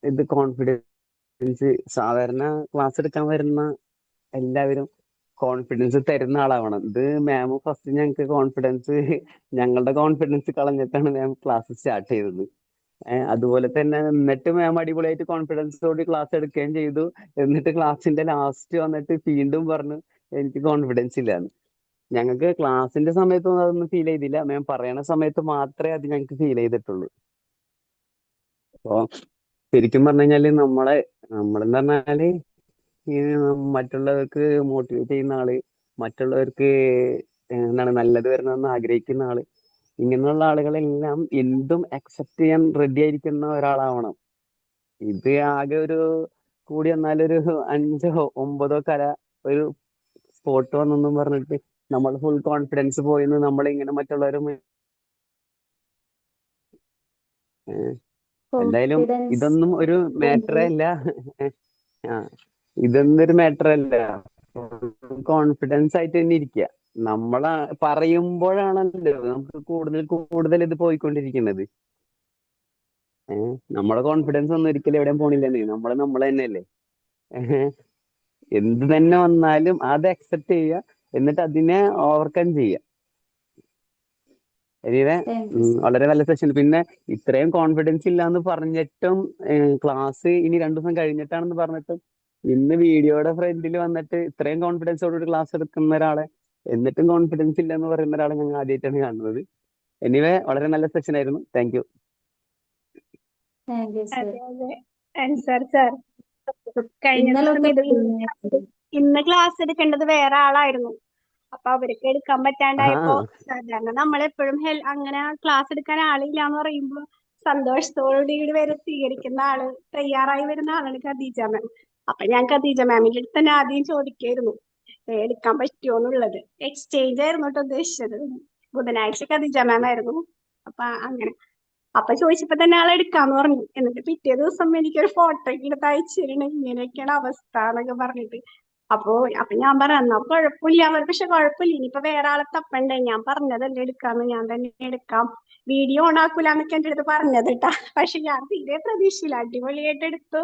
ഇത് കോൺഫിഡൻസ്, സാധാരണ ക്ലാസ് എടുക്കാൻ വരുന്ന എല്ലാവരും കോൺഫിഡൻസ് തരുന്ന ആളാവണം. ഇത് മാം ഫസ്റ്റ് ഞങ്ങൾക്ക് ഞങ്ങളുടെ കോൺഫിഡൻസ് കളഞ്ഞിട്ടാണ് മാം ക്ലാസ് സ്റ്റാർട്ട് ചെയ്തത്. അതുപോലെ തന്നെ എന്നിട്ട് മാം അടിപൊളിയായിട്ട് കോൺഫിഡൻസോട് ക്ലാസ് എടുക്കുകയും ചെയ്തു. എന്നിട്ട് ക്ലാസ്സിന്റെ ലാസ്റ്റ് വന്നിട്ട് വീണ്ടും പറഞ്ഞു എനിക്ക് കോൺഫിഡൻസ് ഇല്ലാന്ന്. ഞങ്ങൾക്ക് ക്ലാസ്സിന്റെ സമയത്തൊന്നും അതൊന്നും ഫീൽ ചെയ്തില്ല. മാം പറയണ സമയത്ത് മാത്രമേ അത് ഞങ്ങൾക്ക് ഫീൽ ചെയ്തിട്ടുള്ളൂ. അപ്പൊ ശരിക്കും പറഞ്ഞു കഴിഞ്ഞാല് നമ്മളെന്ന് പറഞ്ഞാല് ഈ മറ്റുള്ളവർക്ക് മോട്ടിവേറ്റ് ചെയ്യുന്ന ആള്, മറ്റുള്ളവർക്ക് എന്താണ് നല്ലത് വരണമെന്ന് ആഗ്രഹിക്കുന്ന ആള്, ഇങ്ങനെയുള്ള ആളുകളെല്ലാം എന്തും അക്സെപ്റ്റ് ചെയ്യാൻ റെഡി ആയിരിക്കുന്ന ഒരാളാവണം. ഇത് ആകെ ഒരു കൂടി വന്നാലൊരു 5 9 കര ഒരു സ്പോട്ട് വന്നെന്നും പറഞ്ഞിട്ട് നമ്മൾ ഫുൾ കോൺഫിഡൻസ് പോയിന്ന് നമ്മളിങ്ങനെ മറ്റുള്ളവരും എന്തായാലും Confidence. ഇതൊന്നും ഒരു മാറ്ററേ അല്ല. ഇതൊന്നും ഒരു മാറ്റർ അല്ല. കോൺഫിഡൻസ് ആയിട്ട് തന്നെ ഇരിക്കുക. നമ്മളെ പറയുമ്പോഴാണല്ലോ നമുക്ക് കൂടുതൽ ഇത് പോയിക്കൊണ്ടിരിക്കുന്നത്. നമ്മളെ കോൺഫിഡൻസ് ഒന്നും ഒരിക്കലും എവിടെയും പോണില്ലെന്നേ. നമ്മൾ തന്നെയല്ലേ. എന്ത് തന്നെ വന്നാലും അത് അക്സെപ്റ്റ് ചെയ്യുക, എന്നിട്ട് അതിനെ ഓവർകം ചെയ്യുക. Thank you. വളരെ നല്ല സെഷൻ. പിന്നെ ഇത്രയും കോൺഫിഡൻസ് ഇല്ലാന്ന് പറഞ്ഞിട്ടും ക്ലാസ് ഇനി 2 ദിവസം കഴിഞ്ഞിട്ടാണെന്ന് പറഞ്ഞിട്ടും ഇന്ന് വീഡിയോയുടെ ഫ്രണ്ടിൽ വന്നിട്ട് ഇത്രയും കോൺഫിഡൻസോടുകൂടി ക്ലാസ് എടുക്കുന്ന ഒരാളെ എന്നിട്ടും കോൺഫിഡൻസ് ഇല്ല എന്ന് പറയുന്ന ഒരാളെ ഞങ്ങൾ ആദ്യമായിട്ടാണ് കാണുന്നത്. എനിവേ വളരെ നല്ല സെഷൻ ആയിരുന്നു. Thank you. Thank you, sir. അതെ അതെ അൻസാർ സാർ, കഴിഞ്ഞ ദിവസം ഇന്നലൊക്കെ ഇന്ന് ക്ലാസ് എടുക്കേണ്ടത് വേറെ ആളായിരുന്നു. അപ്പൊ അവർക്ക് എടുക്കാൻ പറ്റാണ്ടായപ്പോ, സാധാരണ നമ്മളെപ്പോഴും അങ്ങനെ ക്ലാസ് എടുക്കാൻ ആളില്ല എന്ന് പറയുമ്പോ സന്തോഷത്തോടുകൂടി വരെ സ്വീകരിക്കുന്ന ആള്, തയ്യാറായി വരുന്ന ആളാണ് ഖദീജ മാം. അപ്പൊ ഞാൻ ഖദീജ മാമിന്റെ അടുത്ത് തന്നെ ആദ്യം ചോദിക്കായിരുന്നു എടുക്കാൻ പറ്റുമോ എന്നുള്ളത്. എക്സ്ചേഞ്ച് ആയിരുന്നു കേട്ടോ ഉദ്ദേശിച്ചത്. ബുധനാഴ്ച ഖദീജ മാം ആയിരുന്നു. അപ്പൊ ചോദിച്ചപ്പോ തന്നെ ആൾ എടുക്കാന്ന് പറഞ്ഞു. എന്നിട്ട് പിറ്റേ ദിവസം എനിക്കൊരു ഫോട്ടോ എടുത്ത് അയച്ചു തരണം, ഇങ്ങനെയൊക്കെയാണ് അവസ്ഥ എന്നൊക്കെ പറഞ്ഞിട്ട്. അപ്പൊ ഞാൻ പറഞ്ഞു എന്നാ കുഴപ്പമില്ല. പക്ഷെ കുഴപ്പമില്ല, ഇനിയിപ്പോ വേറെ ആളെ തപ്പണ്ടേ, ഞാൻ പറഞ്ഞതല്ലേ എടുക്കാന്ന്, ഞാൻ തന്നെ എടുക്കാം, വീഡിയോ ഓൺ ആക്കൂല എന്നൊക്കെ എന്റെ അടുത്ത് പറഞ്ഞത് കേട്ടാ. പക്ഷെ ഞാൻ തീരെ പ്രതീക്ഷയില്ല, അടിപൊളിയായിട്ട് എടുത്തു.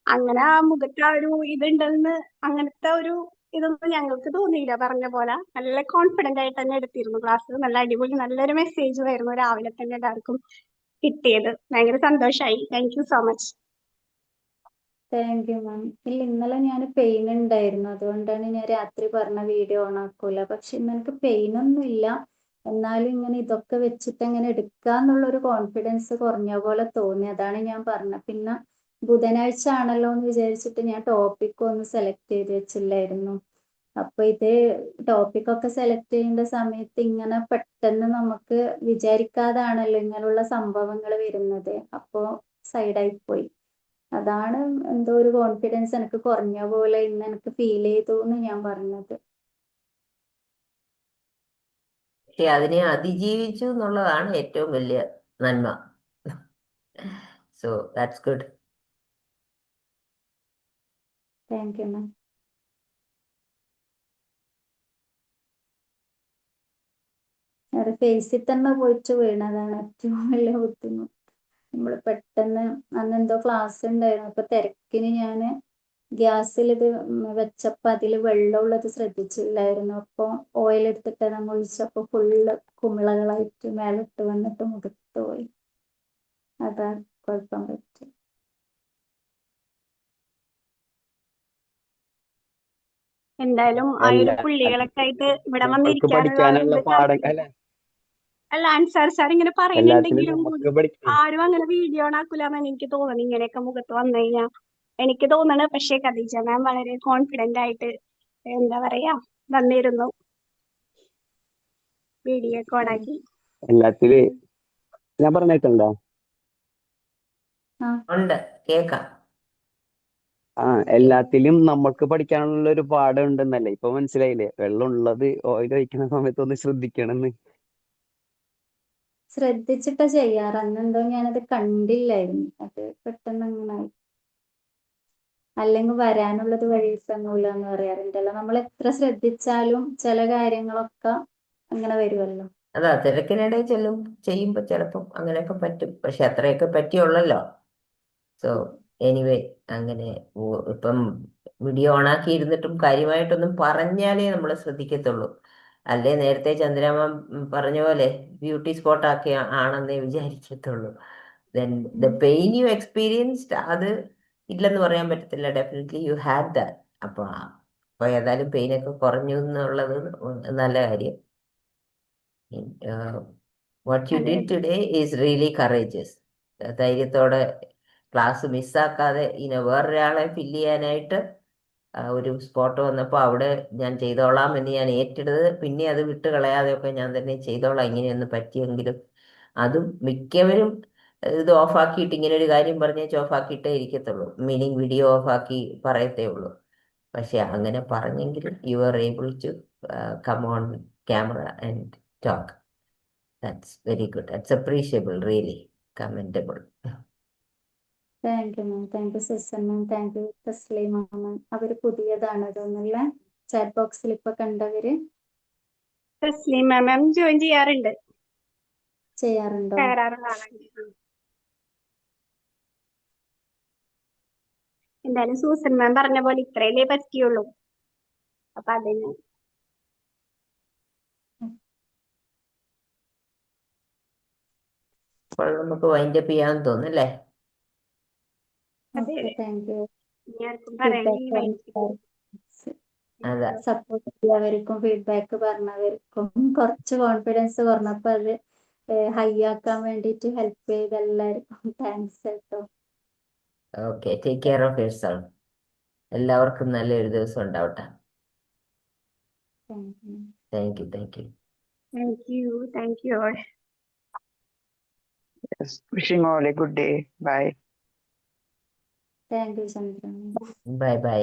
അങ്ങനെ ആ മുഖത്ത് ആ ഒരു ഇതുണ്ടെന്ന്, അങ്ങനത്തെ ഒരു ഇതൊന്നും ഞങ്ങൾക്ക് തോന്നിയില്ല. പറഞ്ഞ പോലെ നല്ല കോൺഫിഡന്റ് ആയിട്ട് തന്നെ എടുത്തിരുന്നു ക്ലാസ്. നല്ല അടിപൊളി, നല്ലൊരു മെസ്സേജ് ആയിരുന്നു രാവിലെ തന്നെ എല്ലാവർക്കും കിട്ടിയത്. ഭയങ്കര സന്തോഷമായി. Thank you so much. Thank you മാം. ഇന്നലെ ഞാൻ പെയിൻ ഉണ്ടായിരുന്നു, അതുകൊണ്ടാണ് ഞാൻ രാത്രി പറഞ്ഞ വീഡിയോ ഓൺ ആക്കൂല. പക്ഷെ ഇന്ന് എനിക്ക് പെയിൻ ഒന്നും ഇല്ല. എന്നാലും ഇങ്ങനെ ഇതൊക്കെ വെച്ചിട്ട് എങ്ങനെ എടുക്കാന്നുള്ളൊരു കോൺഫിഡൻസ് കുറഞ്ഞ പോലെ തോന്നി. അതാണ് ഞാൻ പറഞ്ഞത്. പിന്നെ ബുധനാഴ്ച ആണല്ലോ എന്ന് വിചാരിച്ചിട്ട് ഞാൻ ടോപ്പിക് ഒന്നും സെലക്ട് ചെയ്ത് വെച്ചില്ലായിരുന്നു. അപ്പൊ ഇത് ടോപ്പിക്കൊക്കെ സെലക്ട് ചെയ്യേണ്ട സമയത്ത് ഇങ്ങനെ പെട്ടെന്ന് നമുക്ക് വിചാരിക്കാതാണല്ലോ ഇങ്ങനെയുള്ള സംഭവങ്ങൾ വരുന്നത്. അപ്പോ സൈഡായി പോയി. അതാണ് എന്തോ ഒരു കോൺഫിഡൻസ് എനിക്ക് കുറഞ്ഞ പോലെ ഇന്ന് എനിക്ക് ഫീൽ ചെയ്തു എന്ന് ഞാൻ പറഞ്ഞത്. പക്ഷെ അതിനെ അതിജീവിച്ചു എന്നുള്ളതാണ് ഏറ്റവും വലിയ നന്മ. So that's good. Thank you മാം. അത് ഫേസിൽ തന്നെ പോയിട്ട് വീണതാണ് ഏറ്റവും വലിയ ബുദ്ധിമുട്ട്. നമ്മൾ പെട്ടെന്ന് അന്ന് എന്തോ ക്ലാസ് ഉണ്ടായിരുന്നു, അപ്പൊ തിരക്കിന് ഞാൻ ഗ്യാസിൽ ഇത് വെച്ചപ്പോ അതിൽ വെള്ളമുള്ളത് ശ്രദ്ധിച്ചില്ലായിരുന്നു. അപ്പൊ ഓയിൽ എടുത്തിട്ട് നമ്മൾ ഒഴിച്ചപ്പോ ഫുള്ള് കുമിളകളായിട്ട് മേലിട്ട് വന്നിട്ട് മുഖത്ത് പോയി. അതാ കുഴപ്പം പറ്റി. എന്തായാലും ആ ഒരു പുള്ളികളൊക്കെ ആയിട്ട് ഇവിടെ നമ്മൾക്ക് വന്നിരിക്കാനുള്ള ഒരു പഠിക്കാനുള്ള ഇത് പാഠം അല്ല, അല്ല അൻസാർ സാർ ഇങ്ങനെ എല്ലാത്തിലും പറയുന്നുണ്ടെങ്കിലും കൂടി നമുക്ക് പഠിക്കാം. ആരും അങ്ങനെ വീഡിയോ ഓണാക്കൂലെന്നാണ് എനിക്ക് തോന്നുന്നത്. ഇങ്ങനെയൊക്കെ മുഖത്ത് വന്നു കഴിഞ്ഞാൽ എനിക്ക് തോന്നണത്. പക്ഷേ ഖദീജ മാം വളരെ കോൺഫിഡന്റ് ആയിട്ട് എന്താ പറയാ വന്നിരുന്നു, വീഡിയോ ഒക്കെ ഓണാക്കി. എല്ലാത്തിലും ഞാൻ പറഞ്ഞിട്ടുണ്ടോ? ആ ഉണ്ട്, കേക്കാം. എല്ലാത്തിലും നമുക്ക് പഠിക്കാനുള്ള ഒരു പാഠം ഉണ്ടെന്നല്ലേ ഇപ്പൊ മനസ്സിലായില്ലേ? വെള്ളം ഉള്ളത് ഓയിൽ ഒഴിക്കുന്ന സമയത്ത് ഒന്ന് ശ്രദ്ധിക്കണമെന്ന്. ശ്രദ്ധിച്ചിട്ടാ ചെയ്യാറ്. അന്നെന്തോ ഞാനത് കണ്ടില്ലായിരുന്നു, അത് പെട്ടെന്ന് അങ്ങനെ ആയി. അല്ലെങ്കിൽ വരാനുള്ളത് വഴിയില്ല എന്ന് പറയാറുണ്ടല്ലോ. നമ്മൾ എത്ര ശ്രദ്ധിച്ചാലും ചില കാര്യങ്ങളൊക്കെ അങ്ങനെ വരുമല്ലോ. അതാ തിരക്കിനിടയിൽ ചെയ്യുമ്പോ ചിലപ്പം അങ്ങനെയൊക്കെ പറ്റും. പക്ഷെ അത്രയൊക്കെ പറ്റിയുള്ളല്ലോ. സോ എനിവേ അങ്ങനെ ഇപ്പം വീഡിയോ ഓണാക്കി ഇരുന്നിട്ടും കാര്യമായിട്ടൊന്നും പറഞ്ഞാലേ നമ്മൾ ശ്രദ്ധിക്കത്തുള്ളൂ. അല്ലേ നേരത്തെ ചന്ദ്രാമ പറഞ്ഞ പോലെ ബ്യൂട്ടി സ്പോട്ട് ആക്കി ആണെന്നേ വിചാരിക്കത്തുള്ളൂ. Then the pain you experienced, അത് ഇല്ലെന്ന് പറയാൻ പറ്റത്തില്ല. Definitely you had that. അപ്പൊ ഏതായാലും പെയിനൊക്കെ കുറഞ്ഞു എന്നുള്ളത് നല്ല കാര്യം. വാട്ട് യു അതെ did today is really courageous. ധൈര്യത്തോടെ ക്ലാസ് മിസ്സാക്കാതെ വേറൊരാളെ ഫില്ല് ചെയ്യാനായിട്ട് ഒരു സ്പോട്ട് വന്നപ്പോൾ അവിടെ ഞാൻ ചെയ്തോളാം എന്ന് ഞാൻ ഏറ്റെടുത്ത്, പിന്നെ അത് വിട്ട് കളയാതെയൊക്കെ ഞാൻ തന്നെ ചെയ്തോളാം ഇങ്ങനെയൊന്ന് പറ്റിയെങ്കിലും. അതും മിക്കവരും ഇത് ഓഫാക്കിയിട്ട് ഇങ്ങനെ ഒരു കാര്യം പറഞ്ഞേച്ച് ഓഫാക്കിയിട്ടേ ഇരിക്കത്തുള്ളൂ. മീനിങ് വീഡിയോ ഓഫാക്കി പറയത്തേ ഉള്ളൂ. പക്ഷെ അങ്ങനെ പറഞ്ഞെങ്കിലും you are able to come on camera and talk. That's very good. That's appreciable, really commendable. Thank you ma'am. Thank you sister ma'am. Thank you Tasleema ma'am. അവര് പുതിയതാണ് തോന്നുന്നില്ല ചാറ്റ് ബോക്സിൽ ഇപ്പൊ കണ്ടവര്. തസ്ലീമ മാം ജോയിൻ ചെയ്യാറുണ്ട്, ചെയ്യാറുണ്ടോ? കയറാറുള്ള ആളാണ്. എന്തായാലും സൂസൻ മാം പറഞ്ഞ പോലെ ഇത്രയല്ലേ പറ്റിയുള്ളൂ. അപ്പൊ അതിന് അപ്പോൾ നമുക്ക് വൈൻഡ് അപ്പ് ചെയ്യാൻ തോന്നുന്നല്ലേ? അതെ ഓക്കെ, താങ്ക് യു. ഇനി ആർക്കും പറയാനില്ല. അതാ സപ്പോർട്ട് ചെയ്തവർക്കും ഫീഡ്ബാക്ക് പറഞ്ഞവർക്കും കുറച്ച് കോൺഫിഡൻസ് കുറഞ്ഞപ്പോൾ അത് ഹൈ ആക്കാൻ വേണ്ടിയിട്ട് ഹെൽപ്പ് ചെയ്ത എല്ലാവർക്കും താങ്ക്സ് കേട്ടോ. Okay, take care of your self. എല്ലാവർക്കും നല്ലൊരു ദിവസം ഉണ്ടാവട്ടെ. Thank you. Thank you, thank you. Thank you all. Yes. Wishing all a good day. Bye. Thank you Chandran. Bye bye.